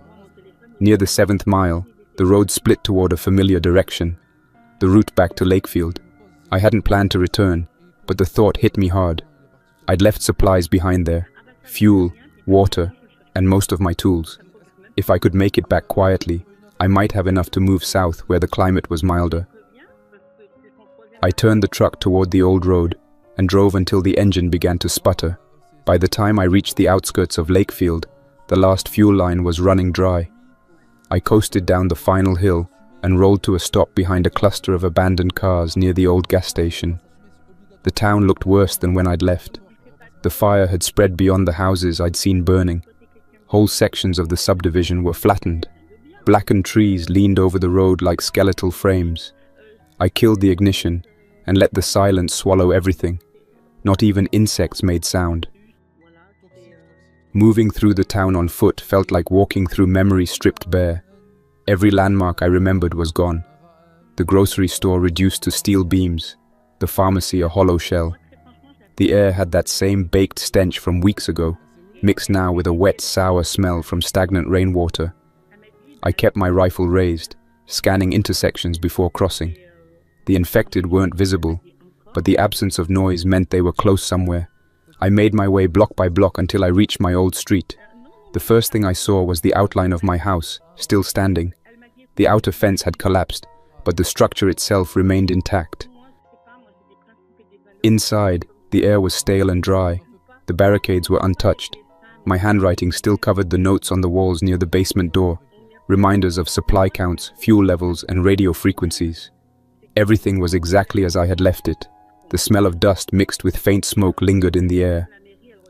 Near the 7th mile, the road split toward a familiar direction, the route back to Lakefield. I hadn't planned to return, but the thought hit me hard. I'd left supplies behind there, fuel, water, and most of my tools. If I could make it back quietly, I might have enough to move south where the climate was milder. I turned the truck toward the old road and drove until the engine began to sputter. By the time I reached the outskirts of Lakefield, the last fuel line was running dry. I coasted down the final hill and rolled to a stop behind a cluster of abandoned cars near the old gas station. The town looked worse than when I'd left. The fire had spread beyond the houses I'd seen burning. Whole sections of the subdivision were flattened. Blackened trees leaned over the road like skeletal frames. I killed the ignition and let the silence swallow everything. Not even insects made sound. Moving through the town on foot felt like walking through memory stripped bare. Every landmark I remembered was gone. The grocery store reduced to steel beams, the pharmacy a hollow shell. The air had that same baked stench from weeks ago, mixed now with a wet, sour smell from stagnant rainwater. I kept my rifle raised, scanning intersections before crossing. The infected weren't visible, but the absence of noise meant they were close somewhere. I made my way block by block until I reached my old street. The first thing I saw was the outline of my house, still standing. The outer fence had collapsed, but the structure itself remained intact. Inside, the air was stale and dry. The barricades were untouched. My handwriting still covered the notes on the walls near the basement door, reminders of supply counts, fuel levels, and radio frequencies. Everything was exactly as I had left it. The smell of dust mixed with faint smoke lingered in the air.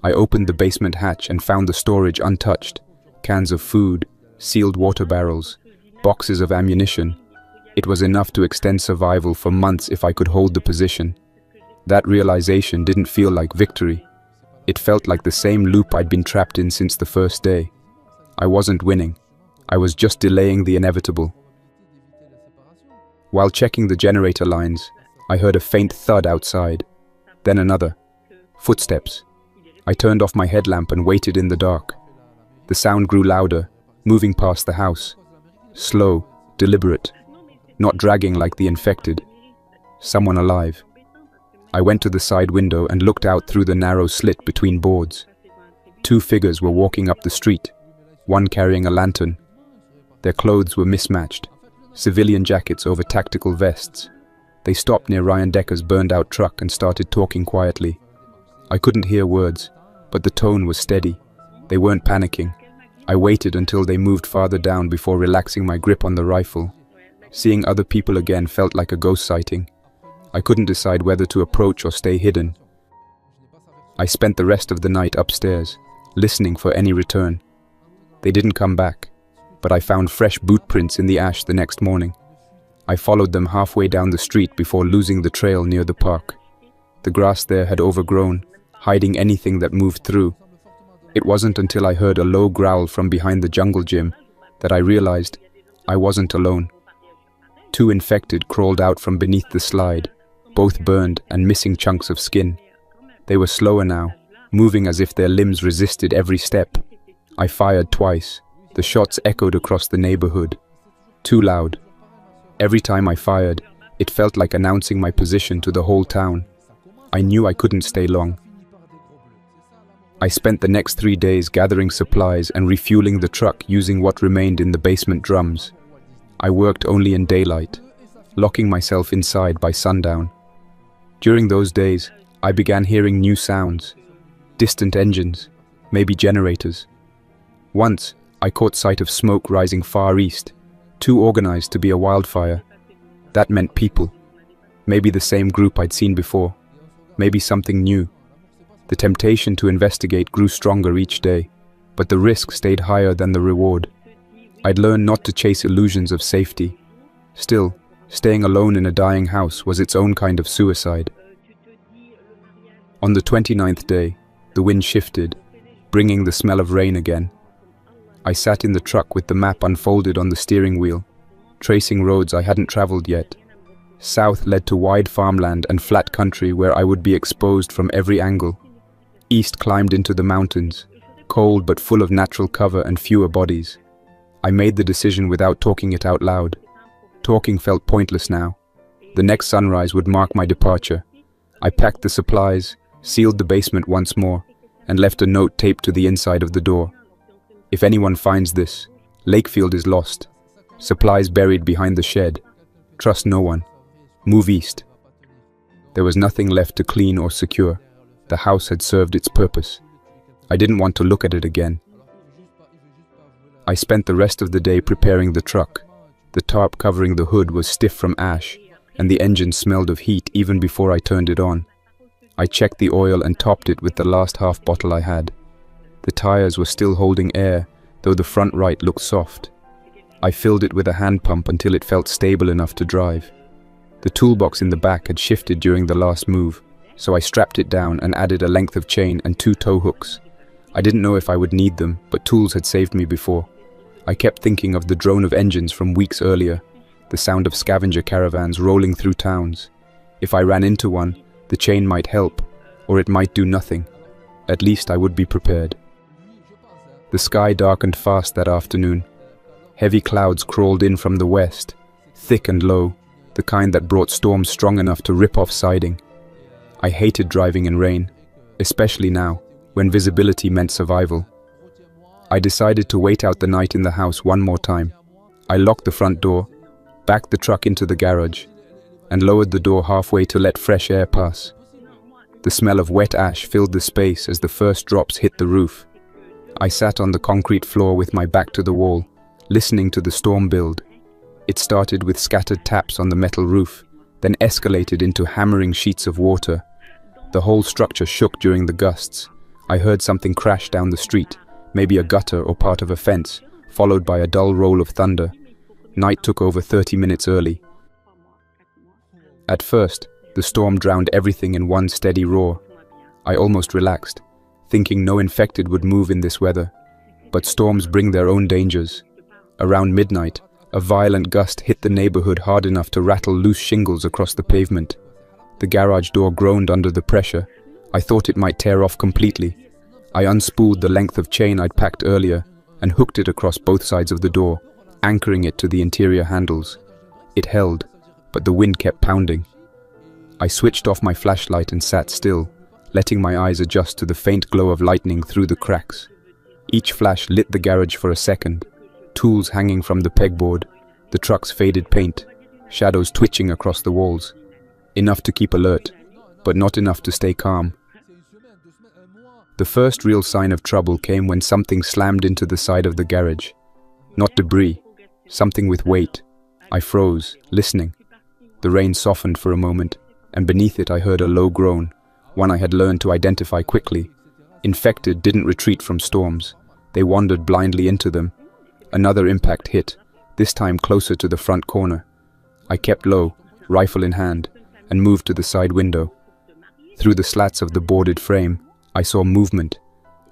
I opened the basement hatch and found the storage untouched. Cans of food, sealed water barrels, boxes of ammunition. It was enough to extend survival for months if I could hold the position. That realization didn't feel like victory. It felt like the same loop I'd been trapped in since the first day. I wasn't winning. I was just delaying the inevitable. While checking the generator lines, I heard a faint thud outside. Then another. Footsteps. I turned off my headlamp and waited in the dark. The sound grew louder, moving past the house. Slow, deliberate, not dragging like the infected. Someone alive. I went to the side window and looked out through the narrow slit between boards. 2 figures were walking up the street, one carrying a lantern. Their clothes were mismatched, civilian jackets over tactical vests. They stopped near Ryan Decker's burned-out truck and started talking quietly. I couldn't hear words, but the tone was steady. They weren't panicking. I waited until they moved farther down before relaxing my grip on the rifle. Seeing other people again felt like a ghost sighting. I couldn't decide whether to approach or stay hidden. I spent the rest of the night upstairs, listening for any return. They didn't come back, but I found fresh boot prints in the ash the next morning. I followed them halfway down the street before losing the trail near the park. The grass there had overgrown, hiding anything that moved through. It wasn't until I heard a low growl from behind the jungle gym that I realized I wasn't alone. 2 infected crawled out from beneath the slide, both burned and missing chunks of skin. They were slower now, moving as if their limbs resisted every step. I fired twice. The shots echoed across the neighborhood. Too loud. Every time I fired, it felt like announcing my position to the whole town. I knew I couldn't stay long. I spent the next 3 days gathering supplies and refueling the truck using what remained in the basement drums. I worked only in daylight, locking myself inside by sundown. During those days, I began hearing new sounds. Distant engines, maybe generators. Once, I caught sight of smoke rising far east, too organized to be a wildfire. That meant people. Maybe the same group I'd seen before. Maybe something new. The temptation to investigate grew stronger each day, but the risk stayed higher than the reward. I'd learned not to chase illusions of safety. Still, Staying alone in a dying house was its own kind of suicide. On the 29th day, the wind shifted, bringing the smell of rain again. I sat in the truck with the map unfolded on the steering wheel, tracing roads I hadn't traveled yet. South led to wide farmland and flat country where I would be exposed from every angle. East climbed into the mountains, cold but full of natural cover and fewer bodies. I made the decision without talking it out loud. Talking felt pointless now. The next sunrise would mark my departure. I packed the supplies, sealed the basement once more, and left a note taped to the inside of the door. If anyone finds this, Lakefield is lost. Supplies buried behind the shed. Trust no one. Move east. There was nothing left to clean or secure. The house had served its purpose. I didn't want to look at it again. I spent the rest of the day preparing the truck. The tarp covering the hood was stiff from ash, and the engine smelled of heat even before I turned it on. I checked the oil and topped it with the last half bottle I had. The tires were still holding air, though the front right looked soft. I filled it with a hand pump until it felt stable enough to drive. The toolbox in the back had shifted during the last move, so I strapped it down and added a length of chain and 2 tow hooks. I didn't know if I would need them, but tools had saved me before. I kept thinking of the drone of engines from weeks earlier, the sound of scavenger caravans rolling through towns. If I ran into one, the chain might help, or it might do nothing. At least I would be prepared. The sky darkened fast that afternoon. Heavy clouds crawled in from the west, thick and low, the kind that brought storms strong enough to rip off siding. I hated driving in rain, especially now, when visibility meant survival. I decided to wait out the night in the house one more time. I locked the front door, backed the truck into the garage, and lowered the door halfway to let fresh air pass. The smell of wet ash filled the space as the first drops hit the roof. I sat on the concrete floor with my back to the wall, listening to the storm build. It started with scattered taps on the metal roof, then escalated into hammering sheets of water. The whole structure shook during the gusts. I heard something crash down the street, maybe a gutter or part of a fence, followed by a dull roll of thunder. Night took over 30 minutes early. At first, the storm drowned everything in one steady roar. I almost relaxed, thinking no infected would move in this weather. But storms bring their own dangers. Around midnight, a violent gust hit the neighborhood hard enough to rattle loose shingles across the pavement. The garage door groaned under the pressure. I thought it might tear off completely. I unspooled the length of chain I'd packed earlier and hooked it across both sides of the door, anchoring it to the interior handles. It held, but the wind kept pounding. I switched off my flashlight and sat still, letting my eyes adjust to the faint glow of lightning through the cracks. Each flash lit the garage for a second, tools hanging from the pegboard, the truck's faded paint, shadows twitching across the walls. Enough to keep alert, but not enough to stay calm. The first real sign of trouble came when something slammed into the side of the garage. Not debris, something with weight. I froze, listening. The rain softened for a moment, and beneath it I heard a low groan, one I had learned to identify quickly. Infected didn't retreat from storms. They wandered blindly into them. Another impact hit, this time closer to the front corner. I kept low, rifle in hand, and moved to the side window. Through the slats of the boarded frame, I saw movement,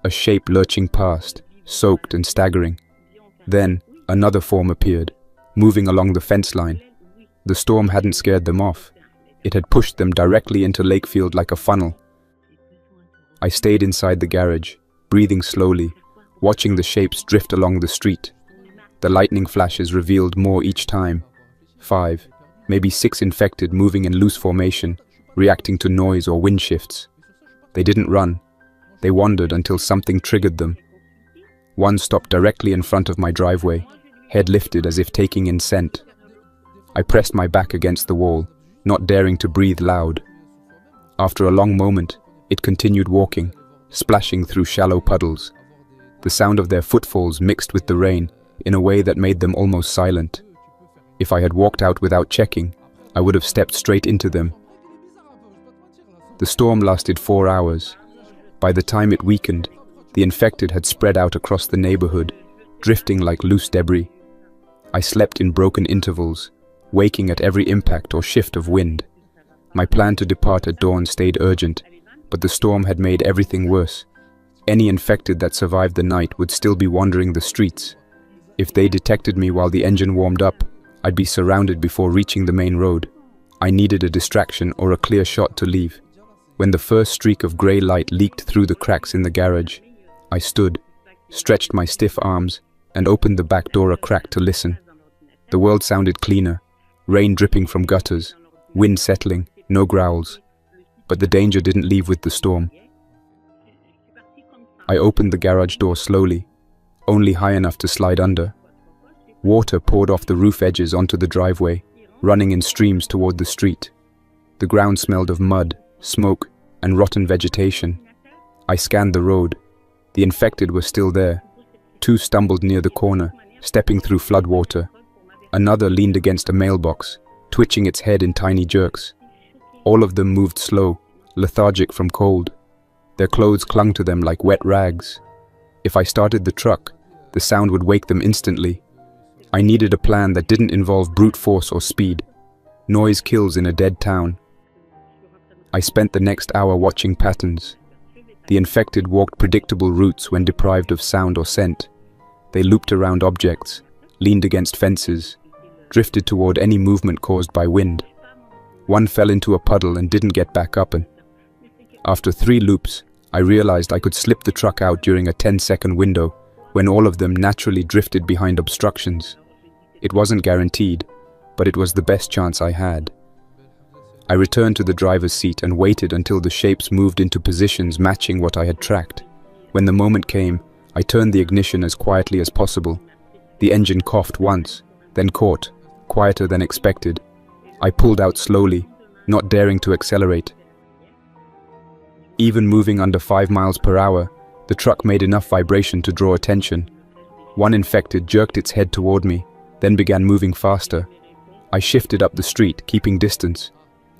a shape lurching past, soaked and staggering. Then, another form appeared, moving along the fence line. The storm hadn't scared them off. It had pushed them directly into Lakefield like a funnel. I stayed inside the garage, breathing slowly, watching the shapes drift along the street. The lightning flashes revealed more each time. 5, maybe 6 infected moving in loose formation, reacting to noise or wind shifts. They didn't run. They wandered until something triggered them. One stopped directly in front of my driveway, head lifted as if taking in scent. I pressed my back against the wall, not daring to breathe loud. After a long moment, it continued walking, splashing through shallow puddles. The sound of their footfalls mixed with the rain in a way that made them almost silent. If I had walked out without checking, I would have stepped straight into them. The storm lasted 4 hours. By the time it weakened, the infected had spread out across the neighborhood, drifting like loose debris. I slept in broken intervals, waking at every impact or shift of wind. My plan to depart at dawn stayed urgent, but the storm had made everything worse. Any infected that survived the night would still be wandering the streets. If they detected me while the engine warmed up, I'd be surrounded before reaching the main road. I needed a distraction or a clear shot to leave. When the first streak of grey light leaked through the cracks in the garage, I stood, stretched my stiff arms, and opened the back door a crack to listen. The world sounded cleaner, rain dripping from gutters, wind settling, no growls. But the danger didn't leave with the storm. I opened the garage door slowly, only high enough to slide under. Water poured off the roof edges onto the driveway, running in streams toward the street. The ground smelled of mud, smoke, and rotten vegetation. I scanned the road. The infected were still there. Two stumbled near the corner, stepping through floodwater. Another leaned against a mailbox, twitching its head in tiny jerks. All of them moved slow, lethargic from cold. Their clothes clung to them like wet rags. If I started the truck, the sound would wake them instantly. I needed a plan that didn't involve brute force or speed. Noise kills in a dead town. I spent the next hour watching patterns. The infected walked predictable routes when deprived of sound or scent. They looped around objects, leaned against fences, drifted toward any movement caused by wind. One fell into a puddle and didn't get back up. And after 3 loops, I realized I could slip the truck out during a 10-second window when all of them naturally drifted behind obstructions. It wasn't guaranteed, but it was the best chance I had. I returned to the driver's seat and waited until the shapes moved into positions matching what I had tracked. When the moment came, I turned the ignition as quietly as possible. The engine coughed once, then caught, quieter than expected. I pulled out slowly, not daring to accelerate. Even moving under 5 miles per hour, the truck made enough vibration to draw attention. One infected jerked its head toward me, then began moving faster. I shifted up the street, keeping distance.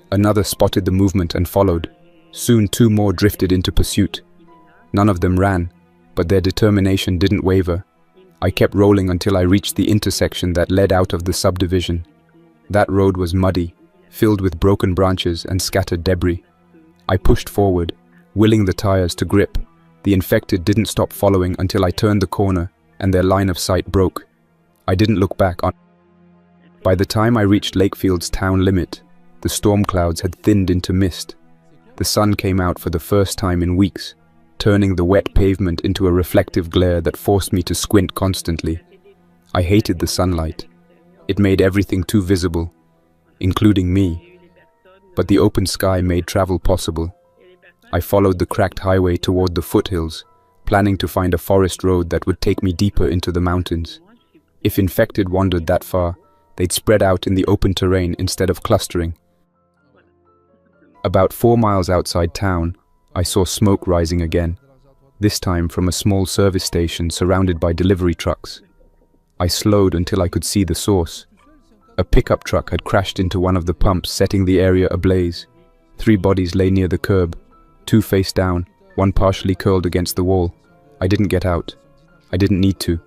Another spotted the movement and followed. Soon 2 more drifted into pursuit. None of them ran, but their determination didn't waver. I kept rolling until I reached the intersection that led out of the subdivision. That road was muddy, filled with broken branches and scattered debris. I pushed forward, willing the tires to grip. The infected didn't stop following until I turned the corner and their line of sight broke. I didn't look back. By the time I reached Lakefield's town limit, the storm clouds had thinned into mist. The sun came out for the first time in weeks, turning the wet pavement into a reflective glare that forced me to squint constantly. I hated the sunlight. It made everything too visible, including me. But the open sky made travel possible. I followed the cracked highway toward the foothills, planning to find a forest road that would take me deeper into the mountains. If infected wandered that far, they'd spread out in the open terrain instead of clustering. About 4 miles outside town, I saw smoke rising again, this time from a small service station surrounded by delivery trucks. I slowed until I could see the source. A pickup truck had crashed into one of the pumps, setting the area ablaze. 3 bodies lay near the curb, 2 face down, 1 partially curled against the wall. I didn't get out. I didn't need to.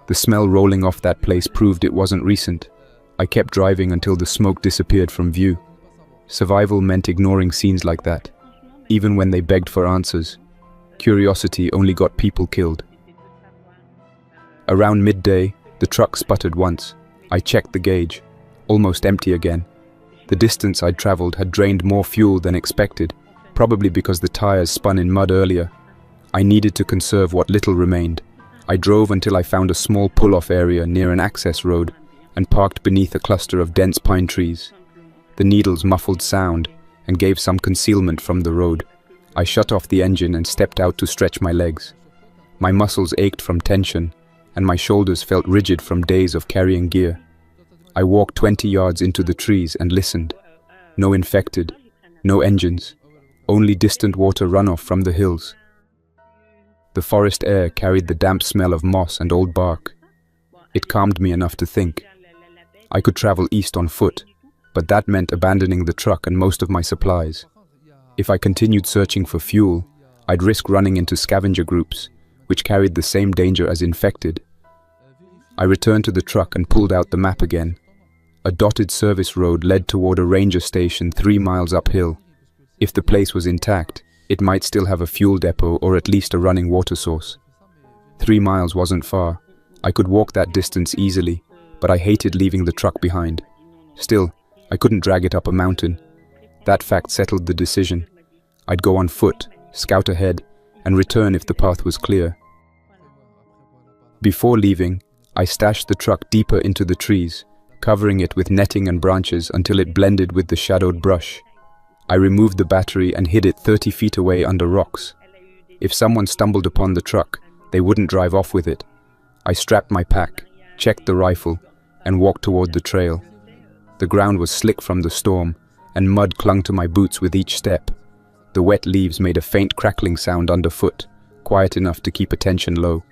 The smell rolling off that place proved it wasn't recent. I kept driving until the smoke disappeared from view. Survival meant ignoring scenes like that, even when they begged for answers. Curiosity only got people killed. Around midday, the truck sputtered once. I checked the gauge, almost empty again. The distance I'd traveled had drained more fuel than expected, probably because the tires spun in mud earlier. I needed to conserve what little remained. I drove until I found a small pull-off area near an access road and parked beneath a cluster of dense pine trees. The needles muffled sound and gave some concealment from the road. I shut off the engine and stepped out to stretch my legs. My muscles ached from tension, and my shoulders felt rigid from days of carrying gear. I walked 20 yards into the trees and listened. No infected, no engines, only distant water runoff from the hills. The forest air carried the damp smell of moss and old bark. It calmed me enough to think. I could travel east on foot, but that meant abandoning the truck and most of my supplies. If I continued searching for fuel, I'd risk running into scavenger groups, which carried the same danger as infected. I returned to the truck and pulled out the map again. A dotted service road led toward a ranger station 3 miles uphill. If the place was intact, it might still have a fuel depot or at least a running water source. 3 miles wasn't far. I could walk that distance easily, but I hated leaving the truck behind. Still, I couldn't drag it up a mountain. That fact settled the decision. I'd go on foot, scout ahead, and return if the path was clear. Before leaving, I stashed the truck deeper into the trees, covering it with netting and branches until it blended with the shadowed brush. I removed the battery and hid it 30 feet away under rocks. If someone stumbled upon the truck, they wouldn't drive off with it. I strapped my pack, checked the rifle, and walked toward the trail. The ground was slick from the storm, and mud clung to my boots with each step. The wet leaves made a faint crackling sound underfoot, quiet enough to keep attention low.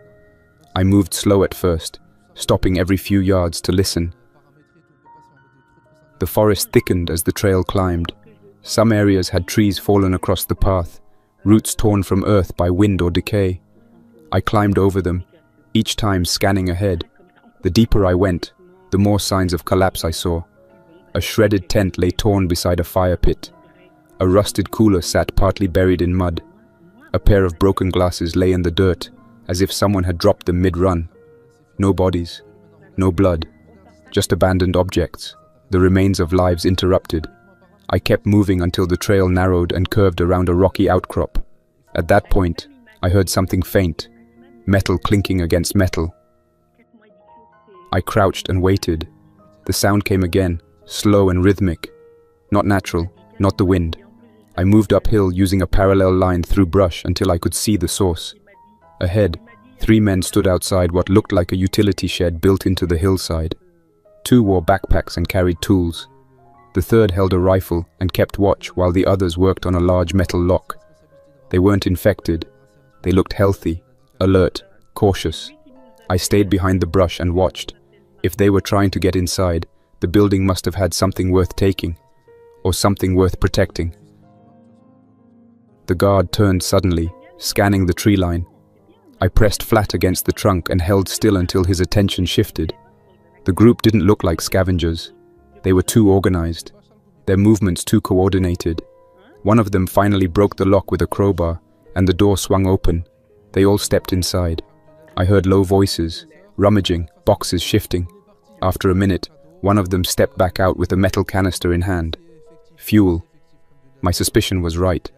I moved slow at first, stopping every few yards to listen. The forest thickened as the trail climbed. Some areas had trees fallen across the path, roots torn from earth by wind or decay. I climbed over them, each time scanning ahead. The deeper I went, the more signs of collapse I saw. A shredded tent lay torn beside a fire pit. A rusted cooler sat partly buried in mud. A pair of broken glasses lay in the dirt, as if someone had dropped them mid-run. No bodies, no blood, just abandoned objects, the remains of lives interrupted. I kept moving until the trail narrowed and curved around a rocky outcrop. At that point, I heard something faint, metal clinking against metal. I crouched and waited. The sound came again, slow and rhythmic. Not natural, not the wind. I moved uphill using a parallel line through brush until I could see the source. Ahead, 3 men stood outside what looked like a utility shed built into the hillside. 2 wore backpacks and carried tools. The third held a rifle and kept watch while the others worked on a large metal lock. They weren't infected. They looked healthy, alert, cautious. I stayed behind the brush and watched. If they were trying to get inside, the building must have had something worth taking, or something worth protecting. The guard turned suddenly, scanning the tree line. I pressed flat against the trunk and held still until his attention shifted. The group didn't look like scavengers. They were too organized, their movements too coordinated. One of them finally broke the lock with a crowbar, and the door swung open. They all stepped inside. I heard low voices, rummaging, boxes shifting. After a minute, one of them stepped back out with a metal canister in hand. Fuel. My suspicion was right.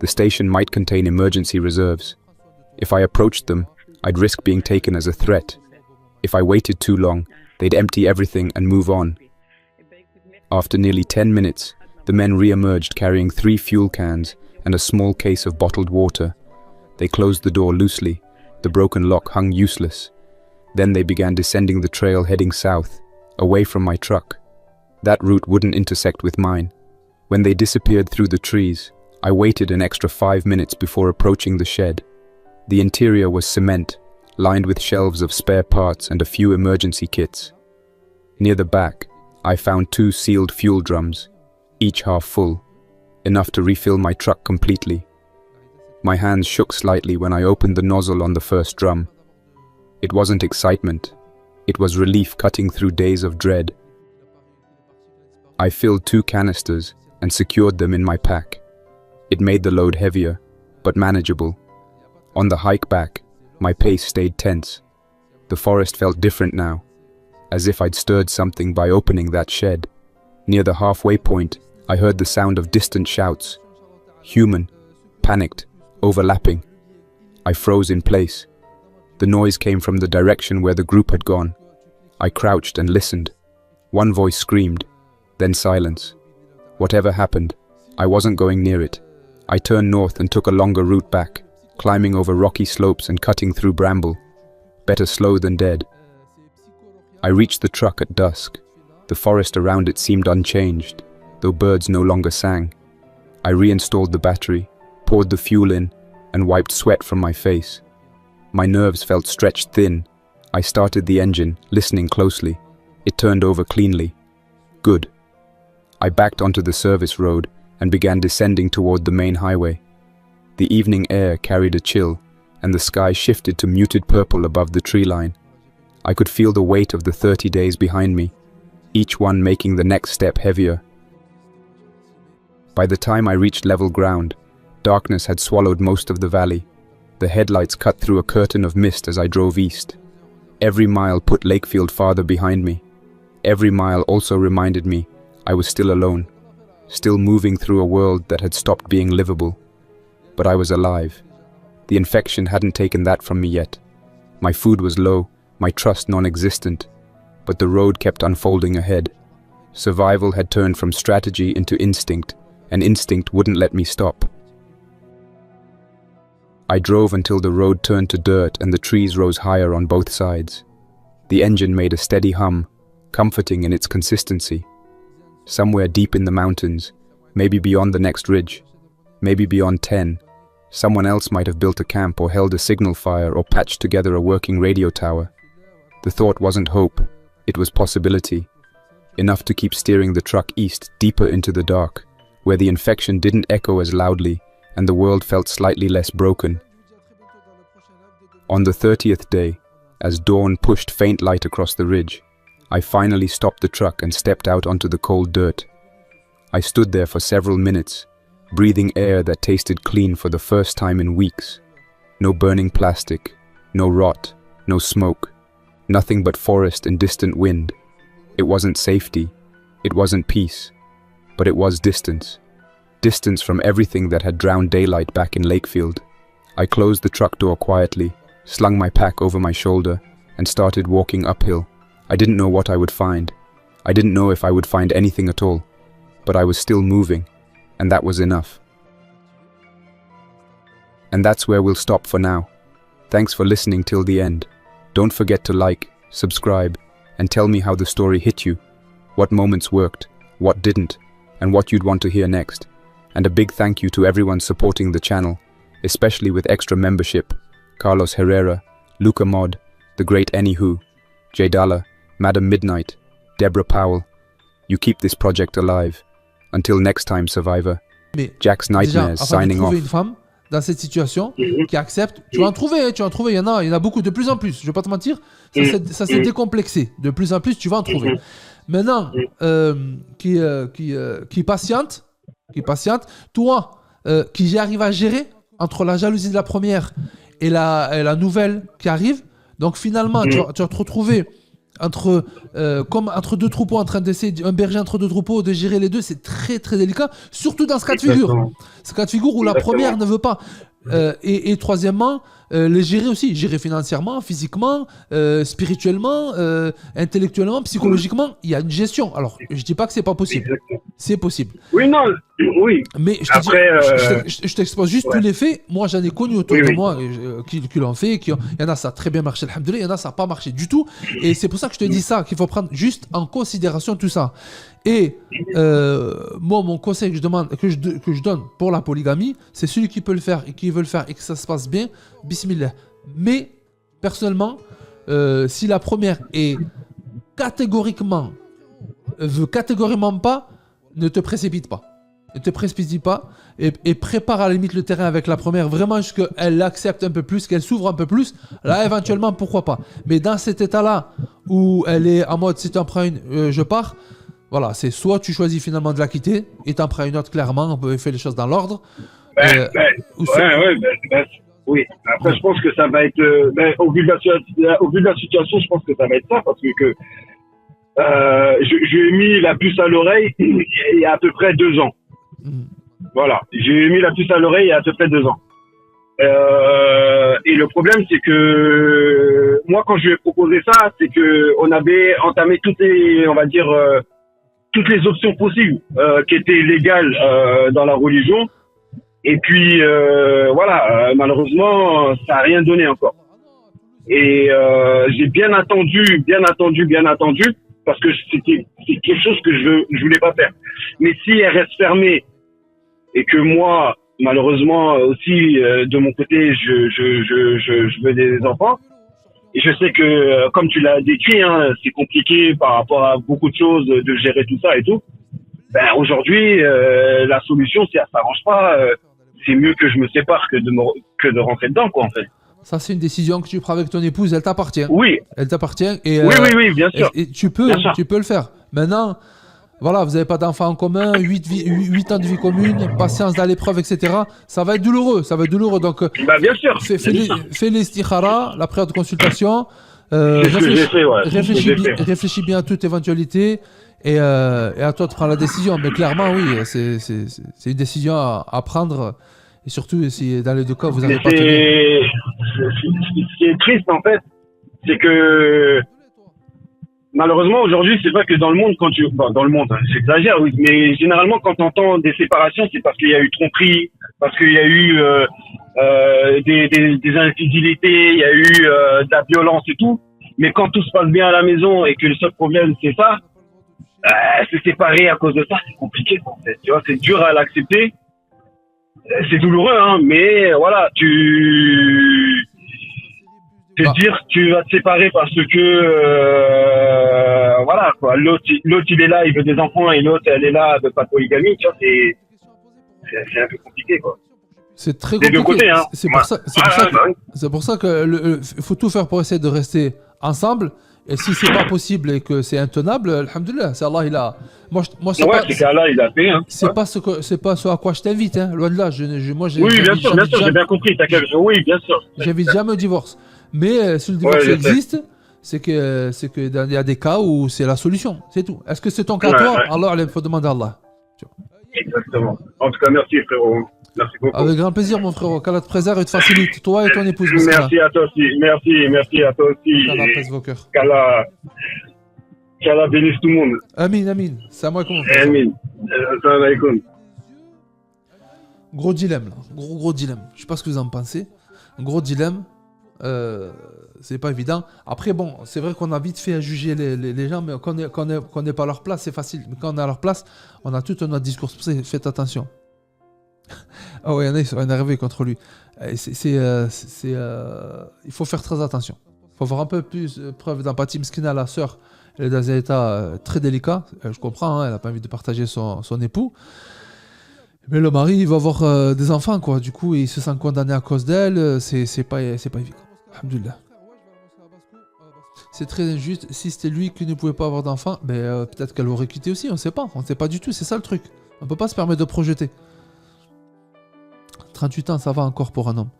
The station might contain emergency reserves. If I approached them, I'd risk being taken as a threat. If I waited too long, they'd empty everything and move on. After nearly 10 minutes, the men re-emerged carrying 3 fuel cans and a small case of bottled water. They closed the door loosely. The broken lock hung useless. Then they began descending the trail heading south, away from my truck. That route wouldn't intersect with mine. When they disappeared through the trees, I waited an extra 5 minutes before approaching the shed. The interior was cement, lined with shelves of spare parts and a few emergency kits. Near the back, I found 2 sealed fuel drums, each half full, enough to refill my truck completely. My hands shook slightly when I opened the nozzle on the first drum. It wasn't excitement. It was relief cutting through days of dread. I filled 2 canisters and secured them in my pack. It made the load heavier, but manageable. On the hike back, my pace stayed tense. The forest felt different now, as if I'd stirred something by opening that shed. Near the halfway point, I heard the sound of distant shouts. Human, panicked, overlapping. I froze in place. The noise came from the direction where the group had gone. I crouched and listened. One voice screamed, then silence. Whatever happened, I wasn't going near it. I turned north and took a longer route back, climbing over rocky slopes and cutting through bramble. Better slow than dead. I reached the truck at dusk. The forest around it seemed unchanged, though birds no longer sang. I reinstalled the battery, poured the fuel in, and wiped sweat from my face. My nerves felt stretched thin. I started the engine, listening closely. It turned over cleanly. Good. I backed onto the service road and began descending toward the main highway. The evening air carried a chill, and the sky shifted to muted purple above the tree line. I could feel the weight of the 30 days behind me. each one making the next step heavier. By the time I reached level ground, darkness had swallowed most of the valley. The headlights cut through a curtain of mist as I drove east. Every mile put Lakefield farther behind me. Every mile also reminded me I was still alone, still moving through a world that had stopped being livable. But I was alive. The infection hadn't taken that from me yet. My food was low, my trust non-existent, but the road kept unfolding ahead. Survival had turned from strategy into instinct, and instinct wouldn't let me stop. I drove until the road turned to dirt and the trees rose higher on both sides. The engine made a steady hum, comforting in its consistency. Somewhere deep in the mountains, maybe beyond the next ridge, maybe beyond 10, someone else might have built a camp or held a signal fire or patched together a working radio tower. The thought wasn't hope, it was possibility. Enough to keep steering the truck east, deeper into the dark, where the infection didn't echo as loudly and the world felt slightly less broken. On the 30th day, as dawn pushed faint light across the ridge, I finally stopped the truck and stepped out onto the cold dirt. I stood there for several minutes, breathing air that tasted clean for the first time in weeks. No burning plastic, no rot, no smoke, nothing but forest and distant wind. It wasn't safety, it wasn't peace, but it was distance. Distance from everything that had drowned daylight back in Lakefield. I closed the truck door quietly, slung my pack over my shoulder, and started walking uphill. I didn't know what I would find. I didn't know if I would find anything at all, but I was still moving, and that was enough. And that's where we'll stop for now. Thanks for listening till the end. Don't forget to like, subscribe, and tell me how the story hit you, what moments worked, what didn't, and what you'd want to hear next. And a big thank you to everyone supporting the channel, especially with extra membership, Carlos Herrera, Luca Mod, The Great Anywho, Jaydala, Madam Midnight, Deborah Powell. You keep this project alive. Until next time, Survivor. Mais Jack's Nightmares déjà, signing trouver off. une femme dans cette situation qui accepte. Tu vas en trouver, il y en a beaucoup, de plus en plus. Je vais pas te mentir, ça s'est décomplexé. De plus en plus, tu vas en trouver. Maintenant, qui patiente, toi, qui arrive à gérer entre la jalousie de la première et la nouvelle qui arrive. Donc finalement, tu vas te retrouver comme entre deux troupeaux en train d'essayer, un berger entre deux troupeaux, de gérer les deux, c'est très très délicat, surtout dans ce cas de figure. Ce cas de figure où la première ne veut pas. Et troisièmement, les gérer aussi, gérer financièrement, physiquement, spirituellement, intellectuellement, psychologiquement, il y a une gestion. Alors, je dis pas que c'est pas possible. Exactement. C'est possible. Oui, non, oui. Mais je te dis, je t'expose juste tous les faits. Moi, j'en ai connu autour de moi qui l'ont fait. Il y en a, ça a très bien marché, alhamdoulilah. Il y en a, ça n'a pas marché du tout. Et c'est pour ça que je te dis ça, qu'il faut prendre juste en considération tout ça. Et moi, mon conseil que je donne pour la polygamie, c'est celui qui peut le faire et qui veut le faire et que ça se passe bien, bismillah. Mais, personnellement, si la première veut catégoriquement pas, ne te précipite pas. Ne te précipite pas et prépare à la limite le terrain avec la première, vraiment jusqu'à qu'elle l'accepte un peu plus, qu'elle s'ouvre un peu plus. Là, éventuellement, pourquoi pas. Mais dans cet état-là, où elle est en mode, si tu en prends une, je pars, voilà, c'est soit tu choisis finalement de la quitter et t'en prends une autre clairement, on fait les choses dans l'ordre. Oui. Après, je pense que ça va être, au vu de la situation, je pense que ça va être ça, parce que je lui ai mis la puce à l'oreille il y a à peu près 2 ans. Voilà, j'ai mis la puce à l'oreille il y a à peu près 2 ans. Et le problème, c'est que moi, quand je lui ai proposé ça, c'est que on avait entamé toutes les options possibles qui étaient légales dans la religion. Et puis malheureusement, ça n'a rien donné encore. Et j'ai bien attendu, parce que c'est quelque chose que je voulais pas faire. Mais si elle reste fermée et que moi, malheureusement aussi de mon côté, je veux des enfants. Et je sais que, comme tu l'as décrit, c'est compliqué par rapport à beaucoup de choses de gérer tout ça et tout. Ben aujourd'hui, la solution, si elle s'arrange pas, c'est mieux que je me sépare que de rentrer dedans, quoi, en fait. Ça, c'est une décision que tu prends avec ton épouse, elle t'appartient. Oui. Elle t'appartient. Et, oui, bien sûr. Et tu peux le faire. Maintenant, voilà, vous n'avez pas d'enfants en commun, 8 ans de vie commune, patience dans l'épreuve, etc. Ça va être douloureux, Donc, Bah, bien sûr. fais les istikhara, la prière de consultation. C'est ce que j'ai fait, ouais. Réfléchis bien à toute éventualité et à toi de prendre la décision. Mais clairement, oui, c'est une décision à prendre. Et surtout, si dans les deux cas, vous n'avez pas tenu. Ce qui est triste, en fait, c'est que malheureusement, aujourd'hui, c'est vrai que dans le monde, dans le monde, j'exagère, oui, mais généralement, quand on entend des séparations, c'est parce qu'il y a eu tromperie, parce qu'il y a eu des infidélités, il y a eu de la violence et tout. Mais quand tout se passe bien à la maison et que le seul problème, c'est ça, se séparer à cause de ça, c'est compliqué, en fait. Tu vois, c'est dur à l'accepter. C'est douloureux, hein, mais voilà, dire tu vas te séparer parce que voilà quoi, l'autre il est là, il veut des enfants et l'autre elle est là, elle veut pas de polygamie, tu vois, c'est un peu compliqué quoi. C'est très compliqué. Des deux côtés, hein. C'est pour ça que faut tout faire pour essayer de rester ensemble. Et si c'est pas possible et que c'est intenable, alhamdoulilah, c'est Allah il a. Moi c'est ouais, pas. C'est qu'Allah il a fait. Hein. C'est pas ce à quoi je t'invite, hein. Loin de là. Oui, bien sûr, j'ai bien compris. Oui, bien sûr. J'invite jamais au divorce. Mais si le divorce existe, c'est que il y a des cas où c'est la solution. C'est tout. Est-ce que c'est ton cas toi? Alors il faut demander à Allah. Exactement. En tout cas, merci frérot. Merci beaucoup. Avec grand plaisir, mon frérot. Qu'Allah te préserve et te facilite. Toi et ton épouse. Merci à toi aussi. Merci à toi aussi. Qu'Allah pèse vos cœurs. Qu'Allah bénisse tout le monde. Amin. C'est à moi comment. Amin. Salam alaikum. Gros dilemme là. Gros dilemme. Je sais pas ce que vous en pensez. Gros dilemme. C'est pas évident. Après, bon, c'est vrai qu'on a vite fait à juger les gens, mais quand on n'est pas à leur place, c'est facile. Mais quand on est à leur place, on a tout un autre discours. Faites attention. Ah ouais, il y en a, ils sont énervés contre lui. Il faut faire très attention. Il faut avoir un peu plus preuve d'empathie. Mskina, la sœur, elle est dans un état très délicat. Je comprends, hein, elle n'a pas envie de partager son époux. Mais le mari, il va avoir des enfants, quoi. Du coup, il se sent condamné à cause d'elle. C'est pas évident. Alhamdoulilah. C'est très injuste. Si c'était lui qui ne pouvait pas avoir d'enfants, peut-être qu'elle aurait quitté aussi. On ne sait pas. On ne sait pas du tout. C'est ça le truc. On ne peut pas se permettre de projeter. 38 ans, ça va encore pour un homme.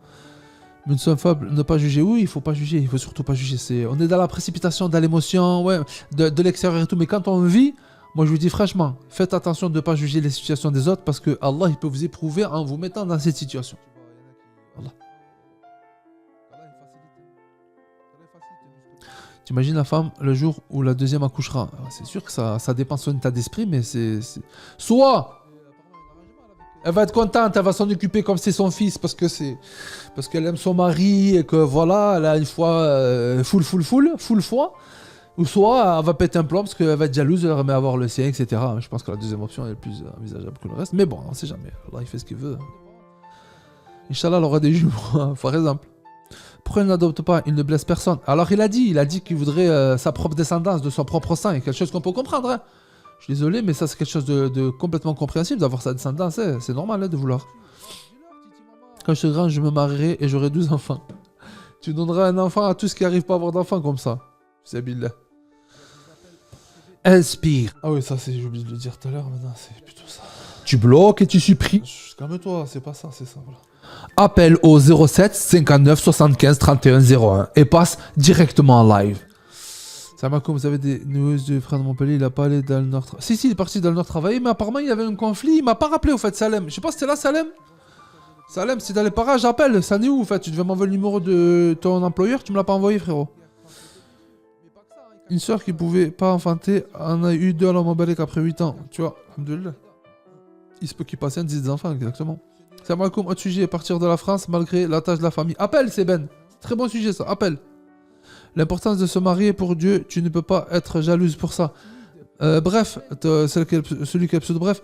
Mais une seule fable, ne pas juger. Oui, il faut pas juger. Il faut surtout pas juger. On est dans la précipitation, dans l'émotion, ouais, de l'extérieur et tout. Mais quand on vit, moi je vous dis franchement, faites attention de ne pas juger les situations des autres parce que Allah, il peut vous éprouver en vous mettant dans cette situation. Allah. T'imagines la femme le jour où la deuxième accouchera. C'est sûr que ça dépend de son état d'esprit, mais c'est... Soit elle va être contente, elle va s'en occuper comme c'est son fils parce qu'elle aime son mari et que voilà, elle a une foi full foi. Ou soit elle va péter un plomb parce qu'elle va être jalouse, elle remet à avoir le sien, etc. Je pense que la deuxième option est plus envisageable que le reste. Mais bon, on sait jamais. Allah, il fait ce qu'il veut. Inch'Allah, elle aura des jumeaux, par exemple. Pourquoi il n'adopte pas? Il ne blesse personne. Alors il a dit qu'il voudrait sa propre descendance, de son propre sang, et quelque chose qu'on peut comprendre. Hein. Je suis désolé, mais ça c'est quelque chose de complètement compréhensible d'avoir sa descendance. Hein. C'est normal hein, de vouloir. Quand je serai grand, je me marierai et j'aurai 12 enfants. Tu donneras un enfant à tous qui n'arrivent pas à avoir d'enfants comme ça. C'est billah. Inspire. Ah oui, ça j'ai oublié de le dire tout à l'heure, maintenant c'est plutôt ça. Tu bloques et tu supprimes. Calme-toi, c'est pas ça, c'est ça. Voilà. Appelle au 07 59 75 31 01 et passe directement en live. Ça m'a comme vous avez des news du frère de Montpellier, il a pas allé dans le nord. Si, il est parti dans le nord travailler, mais apparemment il y avait un conflit. Il m'a pas rappelé au fait, Salem. Je sais pas si c'était là, Salem. Salem, c'est dans les parages, j'appelle. Ça n'est où, en fait? Tu devais m'envoyer le numéro de ton employeur, tu me l'as pas envoyé, frérot. Une soeur qui pouvait pas enfanter en a eu deux à l'homme après 8 ans. Tu vois, alhamdoulilah. Il se peut qu'il passe 10 enfants, exactement. Salam alaikum, autre sujet, partir de la France malgré la tâche de la famille. Appelle, c'est Ben. Très bon sujet, ça. Appelle. L'importance de se marier pour Dieu, tu ne peux pas être jalouse pour ça. Bref, celui qui a pseudo bref,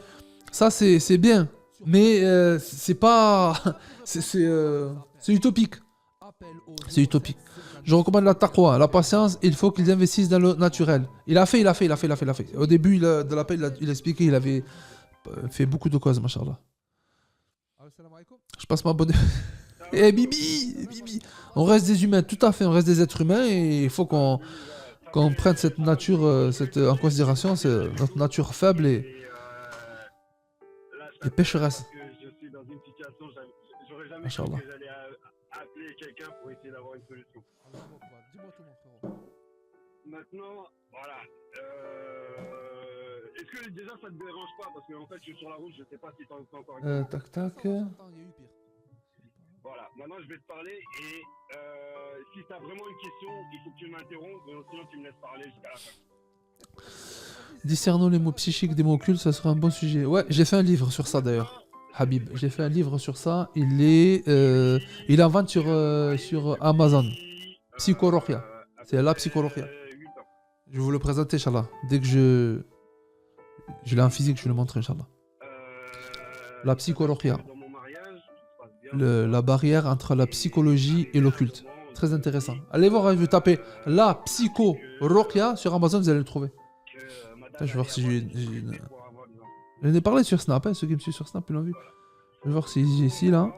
ça c'est bien, mais c'est pas... c'est utopique. C'est utopique. Je recommande la taqwa, la patience, il faut qu'ils investissent dans le naturel. Il a fait. Au début de l'appel, il a expliqué, il avait fait beaucoup de causes, machallah. Je passe ma bonne... Bibi. On reste des humains, tout à fait, on reste des êtres humains et il faut qu'on qu'on prenne cette nature en considération, c'est notre nature faible et pécheresse. Je suis dans une situation, j'aurais jamais cru Inch'Allah. que j'allais appeler quelqu'un pour essayer d'avoir une solution. Dis-moi tout, mon frérot. Maintenant, voilà. Est-ce que déjà ça te dérange pas? Parce que en fait, je suis sur la route, je sais pas si t'as encore une Tac, tac. Voilà, maintenant je vais te parler et si t'as vraiment une question, il faut que tu m'interrompes, sinon tu me laisses parler jusqu'à la fin. Discernons les mots psychiques des mots occultes, ça serait un bon sujet. Ouais, j'ai fait un livre sur ça d'ailleurs. Habib, j'ai fait un livre sur ça. Il est en vente sur Amazon. Psychorochia. C'est la psychorochia. 8 ans. Je vais vous le présenter, Inch'Allah. Dès que je l'ai en physique, je vais le montrer, Inch'Allah. La psychorochia. Dans mon mariage, tout se passe bien. La barrière entre la psychologie et l'occulte. Très intéressant. Allez voir, vous tapez la psychorochia sur Amazon, vous allez le trouver. Attends, je vais voir si j'ai... J'en ai parlé sur Snap, hein, ceux qui me suivent sur Snap, ils l'ont vu. Je vais voir si j'ai ici, là.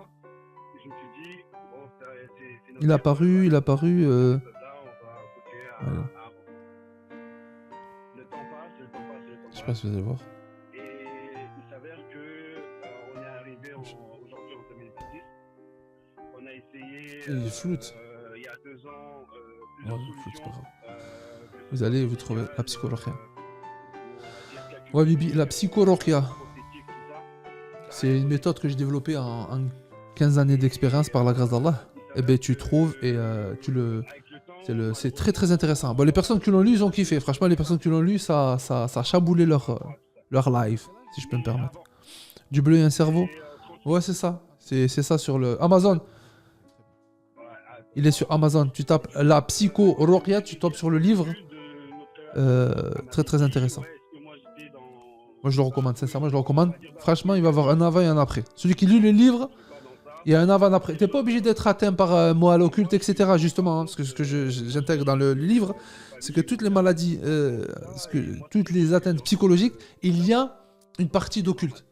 Je me suis dit, bon, c'est Il a apparu, là, on va continuer Voilà. Le temps passe, le temps passe, le temps Je sais passe. pas si vous allez voir. Et il s'avère que on est arrivé aujourd'hui en 2026. On a essayé Il floute. il y a 2 ans Ouais, plusieurs il floute, c'est pas solutions. grave. Vous allez vous trouver la psychorochia. Ouais, Bibi, la psychorochia. C'est une méthode que j'ai développée en 15 années d'expérience par la grâce d'Allah. Et ben tu trouves et c'est très très intéressant. Bon, les personnes qui l'ont lu, ils ont kiffé. Franchement, les personnes qui l'ont lu, ça a chamboulé leur live, si je peux me permettre. Du bleu et un cerveau. Ouais, c'est ça. C'est ça sur le Amazon. Il est sur Amazon. Tu tapes la psychorochia, tu tombes sur le livre. Très très intéressant. Moi je le recommande, sincèrement je le recommande. Franchement il va y avoir un avant et un après. Celui qui lit le livre, il y a un avant et un après. T'es pas obligé d'être atteint par un mot à l'occulte, etc. Justement, hein, parce que ce que j'intègre dans le livre, c'est que toutes les maladies, toutes les atteintes psychologiques, il y a une partie d'occulte.